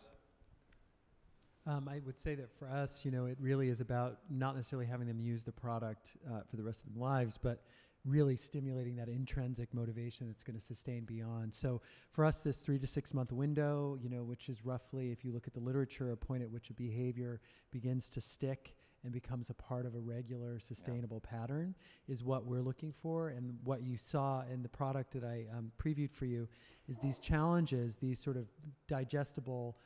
I would say that for us, it really is about not necessarily having them use the product for the rest of their lives, but really stimulating that intrinsic motivation that's going to sustain beyond. So for us, this 3 to 6 month window, which is roughly, if you look at the literature, a point at which a behavior begins to stick and becomes a part of a regular, sustainable pattern, is what we're looking for. And what you saw in the product that I previewed for you is these challenges, these sort of digestible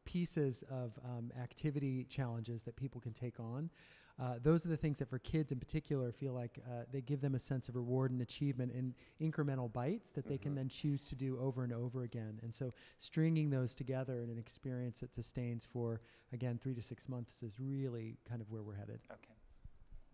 pieces of activity challenges that people can take on. Those are the things that for kids in particular feel like they give them a sense of reward and achievement in incremental bites that they can then choose to do over and over again. And so stringing those together in an experience that sustains for, again, 3 to 6 months is really kind of where we're headed. Okay.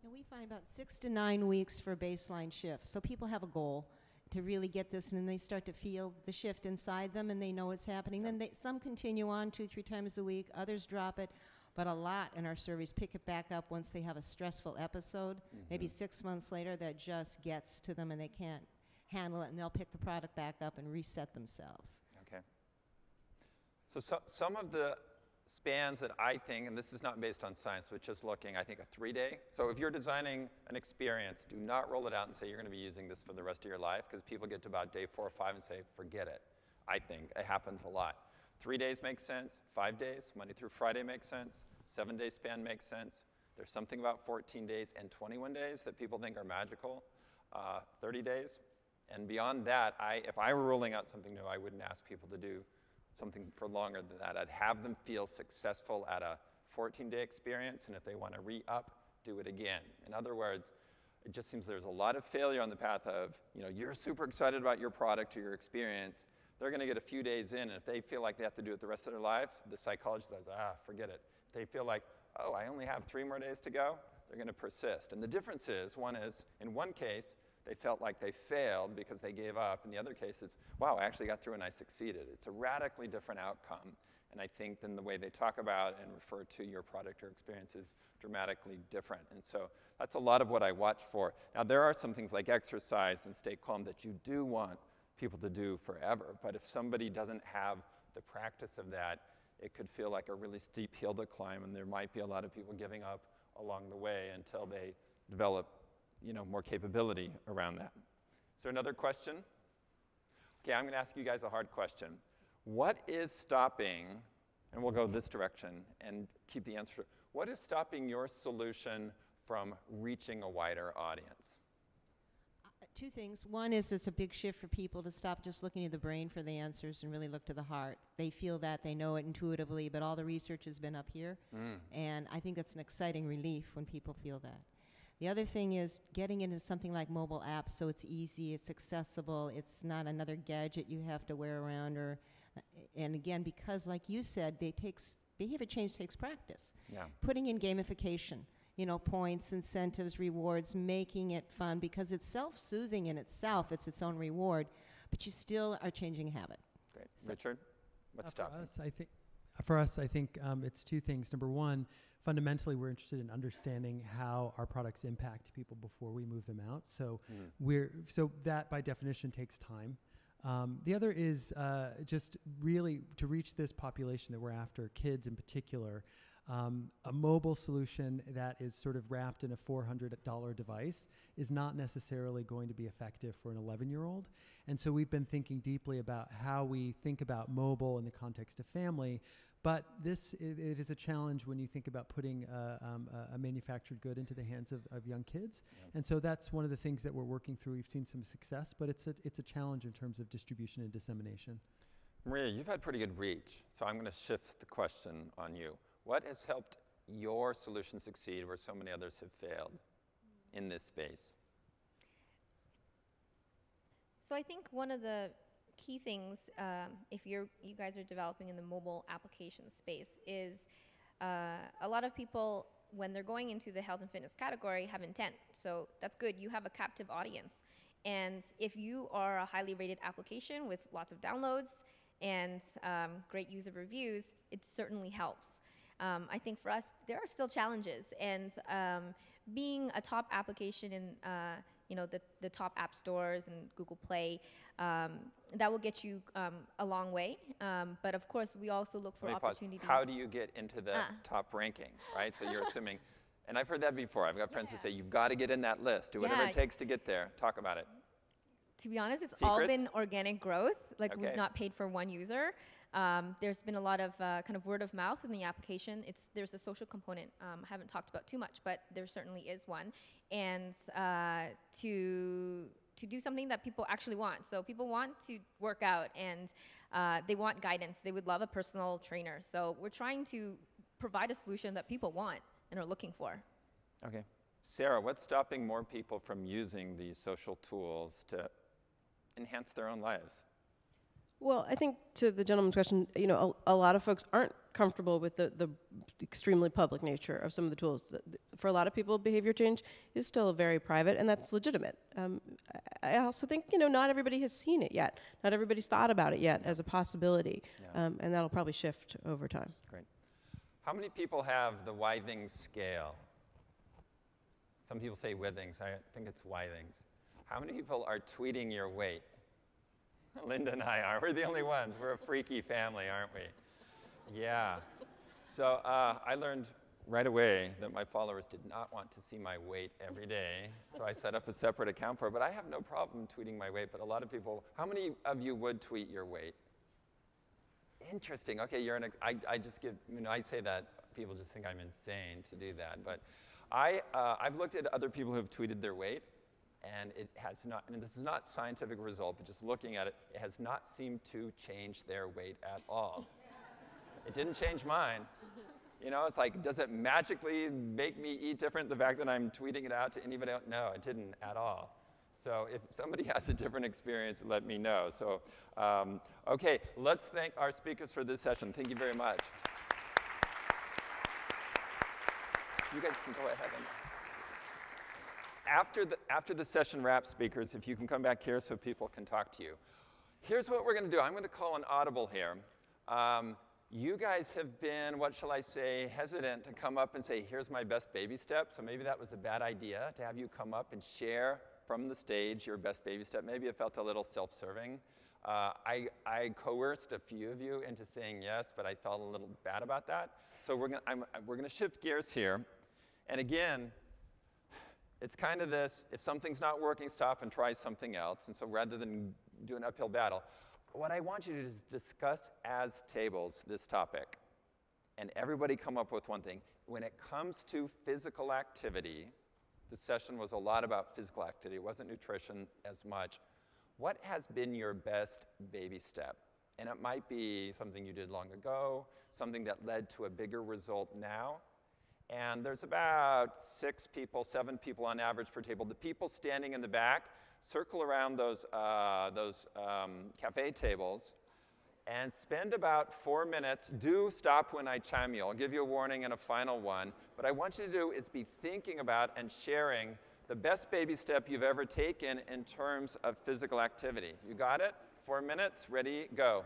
And we find about 6 to 9 weeks for baseline shift. So people have a goal to really get this, and then they start to feel the shift inside them, and they know what's happening. Then some continue on 2-3 times a week, others drop it, but a lot in our surveys pick it back up once they have a stressful episode, maybe 6 months later, that just gets to them and they can't handle it, and they'll pick the product back up and reset themselves. Okay. So some of the spans that I think, and this is not based on science, but just looking, I think a 3-day. So if you're designing an experience, do not roll it out and say you're going to be using this for the rest of your life, because people get to about day 4 or 5 and say, forget it. I think it happens a lot. 3 days makes sense. 5 days, Monday through Friday makes sense. 7-day span makes sense. There's something about 14 days and 21 days that people think are magical. 30 days. And beyond that, if I were rolling out something new, I wouldn't ask people to do something for longer than that. I'd have them feel successful at a 14-day experience, and if they want to re-up, do it again. In other words, it just seems there's a lot of failure on the path of, you're super excited about your product or your experience. They're going to get a few days in, and if they feel like they have to do it the rest of their life, the psychologist says, forget it. If they feel like, oh, I only have 3 more days to go, they're going to persist. And the difference is, in one case, they felt like they failed because they gave up. In the other case, it's, wow, I actually got through and I succeeded. It's a radically different outcome. And I think then the way they talk about and refer to your product or experience is dramatically different. And so that's a lot of what I watch for. Now, there are some things like exercise and stay calm that you do want people to do forever. But if somebody doesn't have the practice of that, it could feel like a really steep hill to climb, and there might be a lot of people giving up along the way until they develop more capability around that. Is there another question? Okay, I'm going to ask you guys a hard question. What is stopping, and we'll go this direction and keep the answer, what is stopping your solution from reaching a wider audience? 2 things. One is it's a big shift for people to stop just looking at the brain for the answers and really look to the heart. They feel that, they know it intuitively, but all the research has been up here. And I think that's an exciting relief when people feel that. The other thing is getting into something like mobile apps so it's easy, it's accessible, it's not another gadget you have to wear around. And again, because like you said, they take Behavior change takes practice. Yeah. Putting in gamification, you know, points, incentives, rewards, making it fun, because it's self-soothing in itself. It's its own reward, but you still are changing a habit. Great. Richard, what's stopping? For us, I think it's two things. Number one, fundamentally, we're interested in understanding how our products impact people before we move them out. So so that by definition takes time. The other is just really to reach this population that we're after, kids in particular. A mobile solution that is sort of wrapped in a $400 device is not necessarily going to be effective for an 11-year-old. And so we've been thinking deeply about how we think about mobile in the context of family. But it is a challenge when you think about putting a manufactured good into the hands of young kids. Yeah. And so that's one of the things that we're working through. We've seen some success, but it's a challenge in terms of distribution and dissemination. Maria, you've had pretty good reach, so I'm going to shift the question on you. What has helped your solution succeed where so many others have failed in this space? So I think one of the key things, if you guys are developing in the mobile application space, is a lot of people, when they're going into the health and fitness category, have intent. So that's good. You have a captive audience. And if you are a highly rated application with lots of downloads and great user reviews, it certainly helps. I think for us, there are still challenges, and being a top application in the top app stores and Google Play, that will get you a long way. But of course, we also look for opportunities. How do you get into the top ranking, right? So you're assuming, and I've heard that before. I've got friends who say, you've got to get in that list. Do whatever it takes to get there. Talk about it. To be honest, it's all been organic growth. Like, we've not paid for one user. There's been a lot of kind of word of mouth in the application. There's a social component I haven't talked about too much, but there certainly is one. And to do something that people actually want. So people want to work out, and they want guidance. They would love a personal trainer. So we're trying to provide a solution that people want and are looking for. Okay. Sarah, what's stopping more people from using these social tools to enhance their own lives? Well, I think to the gentleman's question, a lot of folks aren't comfortable with the extremely public nature of some of the tools. For a lot of people, behavior change is still very private, and that's legitimate. I also think, not everybody has seen it yet. Not everybody's thought about it yet as a possibility, and that'll probably shift over time. Great. How many people have the Withings scale? Some people say Withings. I think it's Withings. How many people are tweeting your weight? Linda and I are. We're the only ones. We're a freaky family, aren't we? Yeah. So I learned right away that my followers did not want to see my weight every day. So I set up a separate account for it. But I have no problem tweeting my weight. But a lot of people, how many of you would tweet your weight? Interesting. Okay, I just give, I say that, people just think I'm insane to do that. But I've looked at other people who have tweeted their weight. And it has not, and this is not scientific result, but just looking at it, it has not seemed to change their weight at all. It didn't change mine. It's like, does it magically make me eat different, the fact that I'm tweeting it out to anybody else? No, it didn't at all. So if somebody has a different experience, let me know. So, okay, let's thank our speakers for this session. Thank you very much. You guys can go ahead and... After the session wraps, speakers, if you can come back here so people can talk to you. Here's what we're going to do. I'm going to call an audible here. You guys have been, what shall I say, hesitant to come up and say, here's my best baby step. So maybe that was a bad idea to have you come up and share from the stage your best baby step. Maybe it felt a little self-serving. I coerced a few of you into saying yes, but I felt a little bad about that. So we're going to shift gears here. And again, it's kind of this, if something's not working, stop and try something else. And so rather than do an uphill battle, what I want you to do is discuss as tables this topic. And everybody come up with one thing. When it comes to physical activity, the session was a lot about physical activity. It wasn't nutrition as much. What has been your best baby step? And it might be something you did long ago, something that led to a bigger result now. And there's about 6 people, 7 people on average per table. The people standing in the back, circle around those cafe tables and spend about 4 minutes. Do stop when I chime you. I'll give you a warning and a final one. What I want you to do is be thinking about and sharing the best baby step you've ever taken in terms of physical activity. You got it? 4 minutes, ready, go.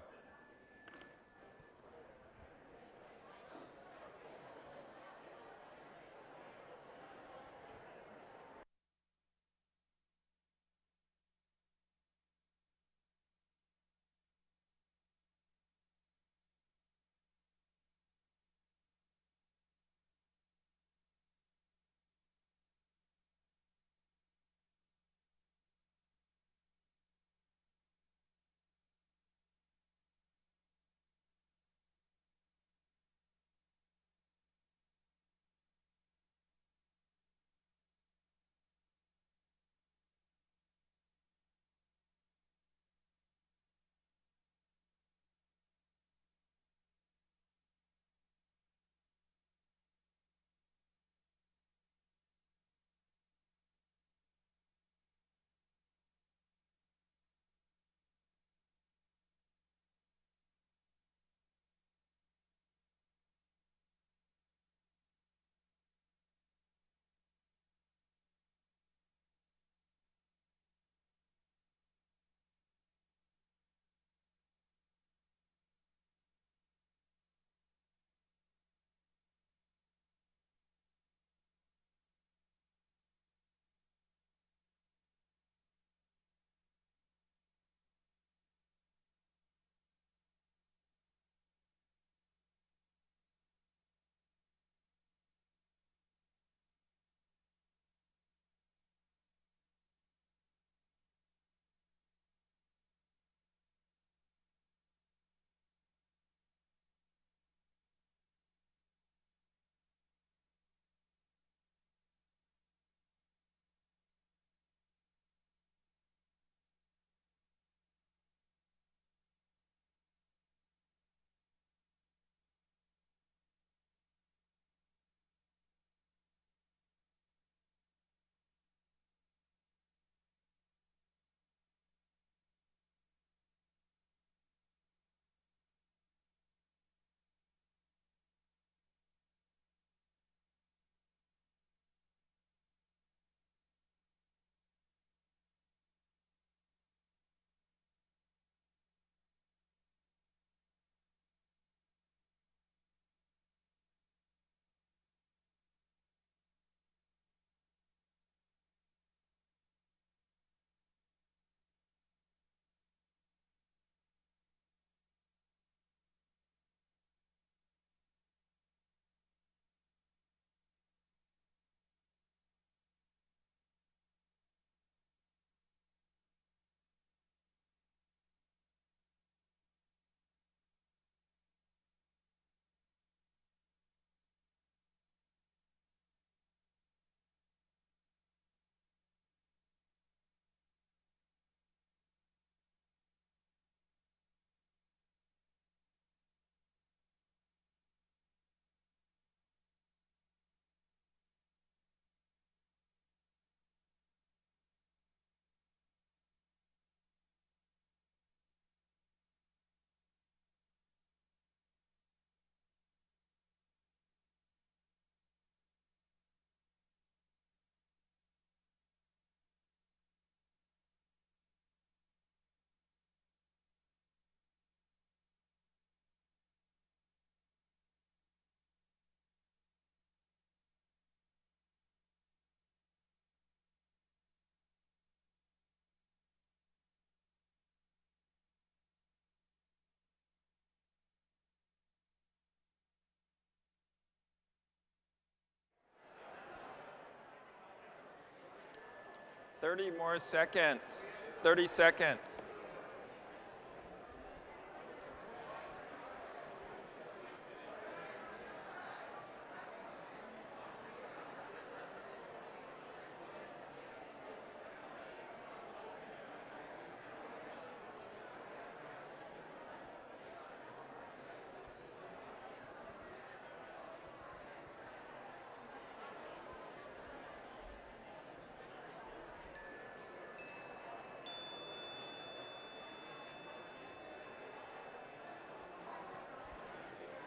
Thirty more seconds. 30 seconds.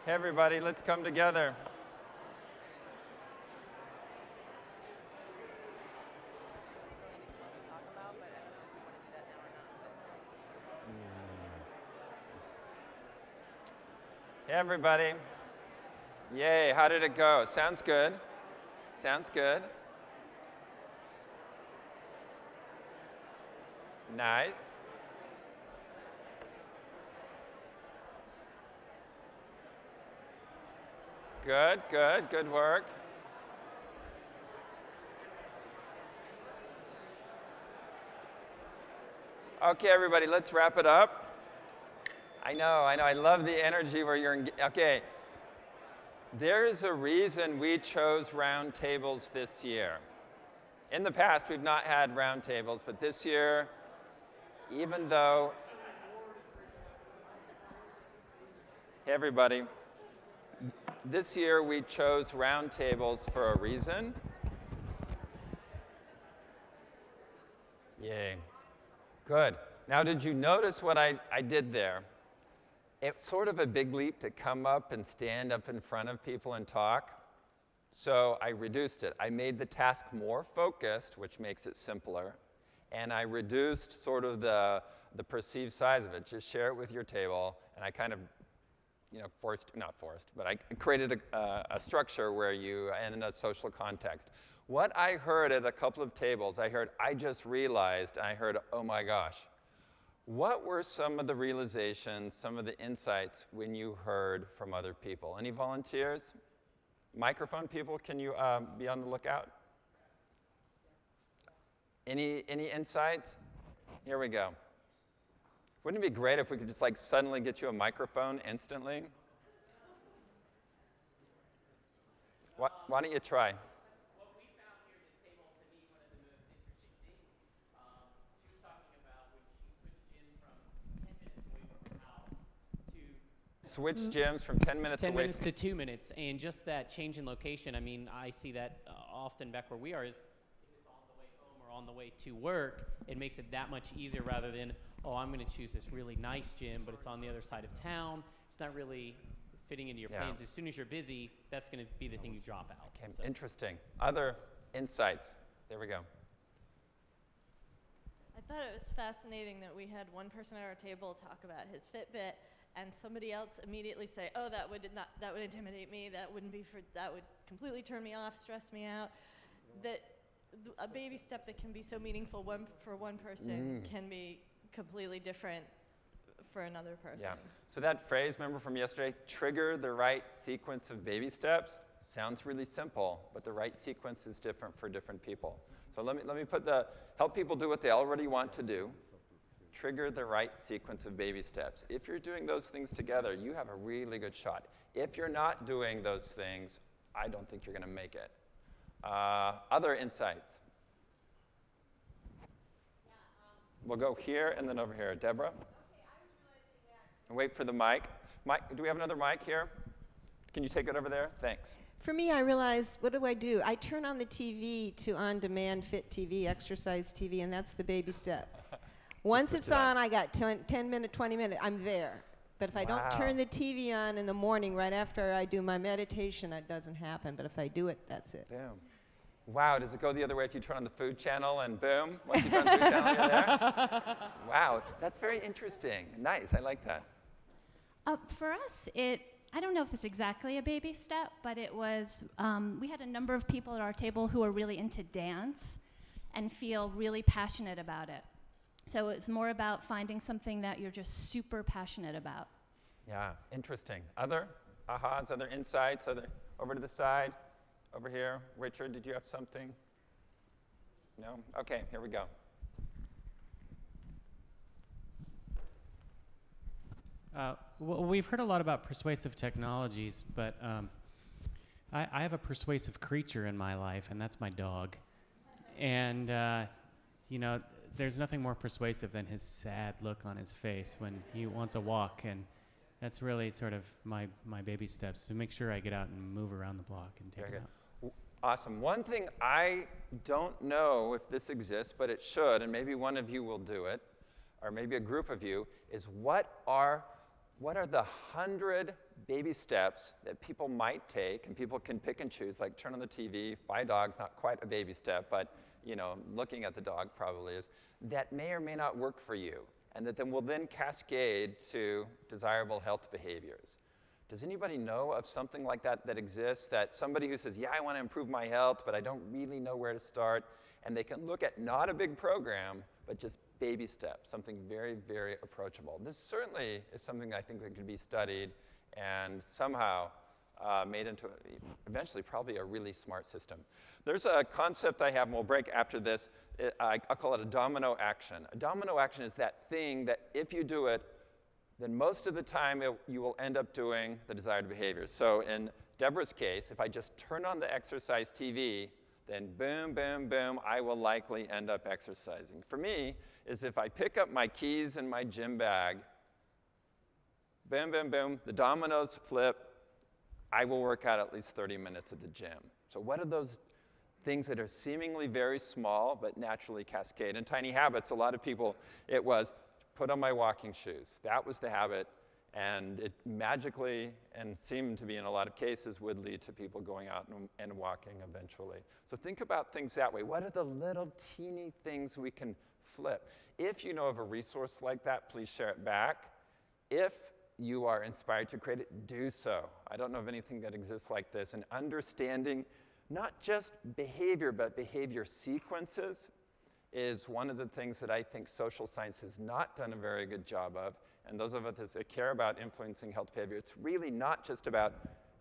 Hey, everybody, let's come together. Hey, everybody. Yay, how did it go? Sounds good. Sounds good. Nice. Good, good, good work. Okay, everybody, let's wrap it up. I know, I love the energy where you're, okay. There's a reason we chose round tables this year. In the past, we've not had round tables, but this year, even though, hey, everybody, this year we chose round tables for a reason. Yay. Good. Now, did you notice what I did there? It's sort of a big leap to come up and stand up in front of people and talk. So I reduced it. I made the task more focused, which makes it simpler. And I reduced sort of the perceived size of it. Just share it with your table. And I kind of, but I created a structure where you, and in a social context. What I heard at a couple of tables, I just realized, I heard, oh my gosh. What were some of the realizations, some of the insights when you heard from other people? Any volunteers? Microphone people, can you be on the lookout? Any insights? Here we go. Wouldn't it be great if we could just like suddenly get you a microphone instantly? Why don't you try? Switch gyms from 10 minutes 10 away minutes to 2 minutes, and just that change in location. I mean, I see that often back where we are is it's on the way home or on the way to work. It makes it that much easier rather than, oh, I'm going to choose this really nice gym, but it's on the other side of town. It's not really fitting into your plans. As soon as you're busy, that's going to be the thing you drop out. Okay, so. Interesting. Other insights? There we go. I thought it was fascinating that we had one person at our table talk about his Fitbit, and somebody else immediately say, "Oh, that would intimidate me. That would completely turn me off, stress me out." That a baby step that can be so meaningful for one person can be completely different for another person. Yeah. So that phrase, remember from yesterday, trigger the right sequence of baby steps, sounds really simple, but the right sequence is different for different people. So let me help people do what they already want to do. Trigger the right sequence of baby steps. If you're doing those things together, you have a really good shot. If you're not doing those things, I don't think you're going to make it. Other insights? We'll go here and then over here. Deborah? Okay, I was realizing that. And wait for the mic. Do we have another mic here? Can you take it over there? Thanks. For me, I realized, what do? I turn on the TV to on-demand Fit TV, exercise TV, and that's the baby step. Once it's on, I got 10 minutes, 20 minutes, I'm there. But if I don't turn the TV on in the morning right after I do my meditation, it doesn't happen. But if I do it, that's it. Boom. Wow, does it go the other way if you turn on the food channel and boom? Once you turn on the food channel, you're there? Wow, that's very interesting. Nice, I like that. For us, I don't know if it's exactly a baby step, but it was, we had a number of people at our table who are really into dance and feel really passionate about it. So it's more about finding something that you're just super passionate about. Yeah, interesting. Other ahas, other insights, over to the side, over here. Richard, did you have something? No? Okay, here we go. Well, we've heard a lot about persuasive technologies, but I have a persuasive creature in my life, and that's my dog. And, there's nothing more persuasive than his sad look on his face when he wants a walk, and that's really sort of my baby steps to make sure I get out and move around the block and take him out. Awesome. One thing I don't know if this exists, but it should, and maybe one of you will do it, or maybe a group of you, is what are what are the 100 baby steps that people might take, and people can pick and choose, like turn on the TV, buy dogs, not quite a baby step, but looking at the dog probably is, that may or may not work for you, and that will then cascade to desirable health behaviors. Does anybody know of something like that that exists, that somebody who says, yeah, I want to improve my health, but I don't really know where to start, and they can look at not a big program, but just baby steps, something very, very approachable. This certainly is something I think that could be studied and somehow made into eventually probably a really smart system. There's a concept I have, and we'll break after this. I'll call it a domino action. A domino action is that thing that if you do it, then most of the time you will end up doing the desired behaviors. So in Deborah's case, if I just turn on the exercise TV, then boom, boom, boom, I will likely end up exercising. For me, is if I pick up my keys and my gym bag, boom, boom, boom, the dominoes flip, I will work out at least 30 minutes at the gym. So what are those things that are seemingly very small but naturally cascade? In Tiny Habits, a lot of people, it was put on my walking shoes. That was the habit, and it magically, and seemed to be in a lot of cases, would lead to people going out and walking eventually. So think about things that way. What are the little teeny things we can flip? If you know of a resource like that, please share it back. If you are inspired to create it, do so. I don't know of anything that exists like this. And understanding not just behavior, but behavior sequences is one of the things that I think social science has not done a very good job of. And those of us that care about influencing health behavior, it's really not just about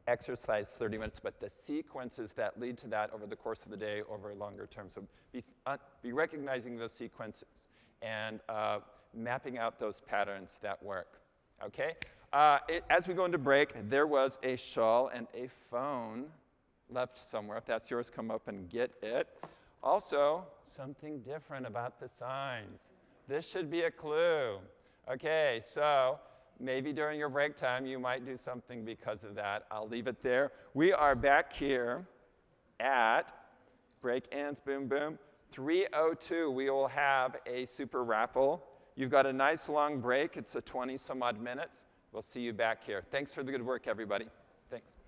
exercise 30 minutes, but the sequences that lead to that over the course of the day over a longer term. So be recognizing those sequences and mapping out those patterns that work. Okay? As we go into break, there was a shawl and a phone left somewhere. If that's yours, come up and get it. Also, something different about the signs. This should be a clue. Okay, so maybe during your break time, you might do something because of that. I'll leave it there. We are back here at Break Ants Boom Boom 3:02. We will have a super raffle. You've got a nice long break. It's a 20 some odd minutes. We'll see you back here. Thanks for the good work, everybody. Thanks.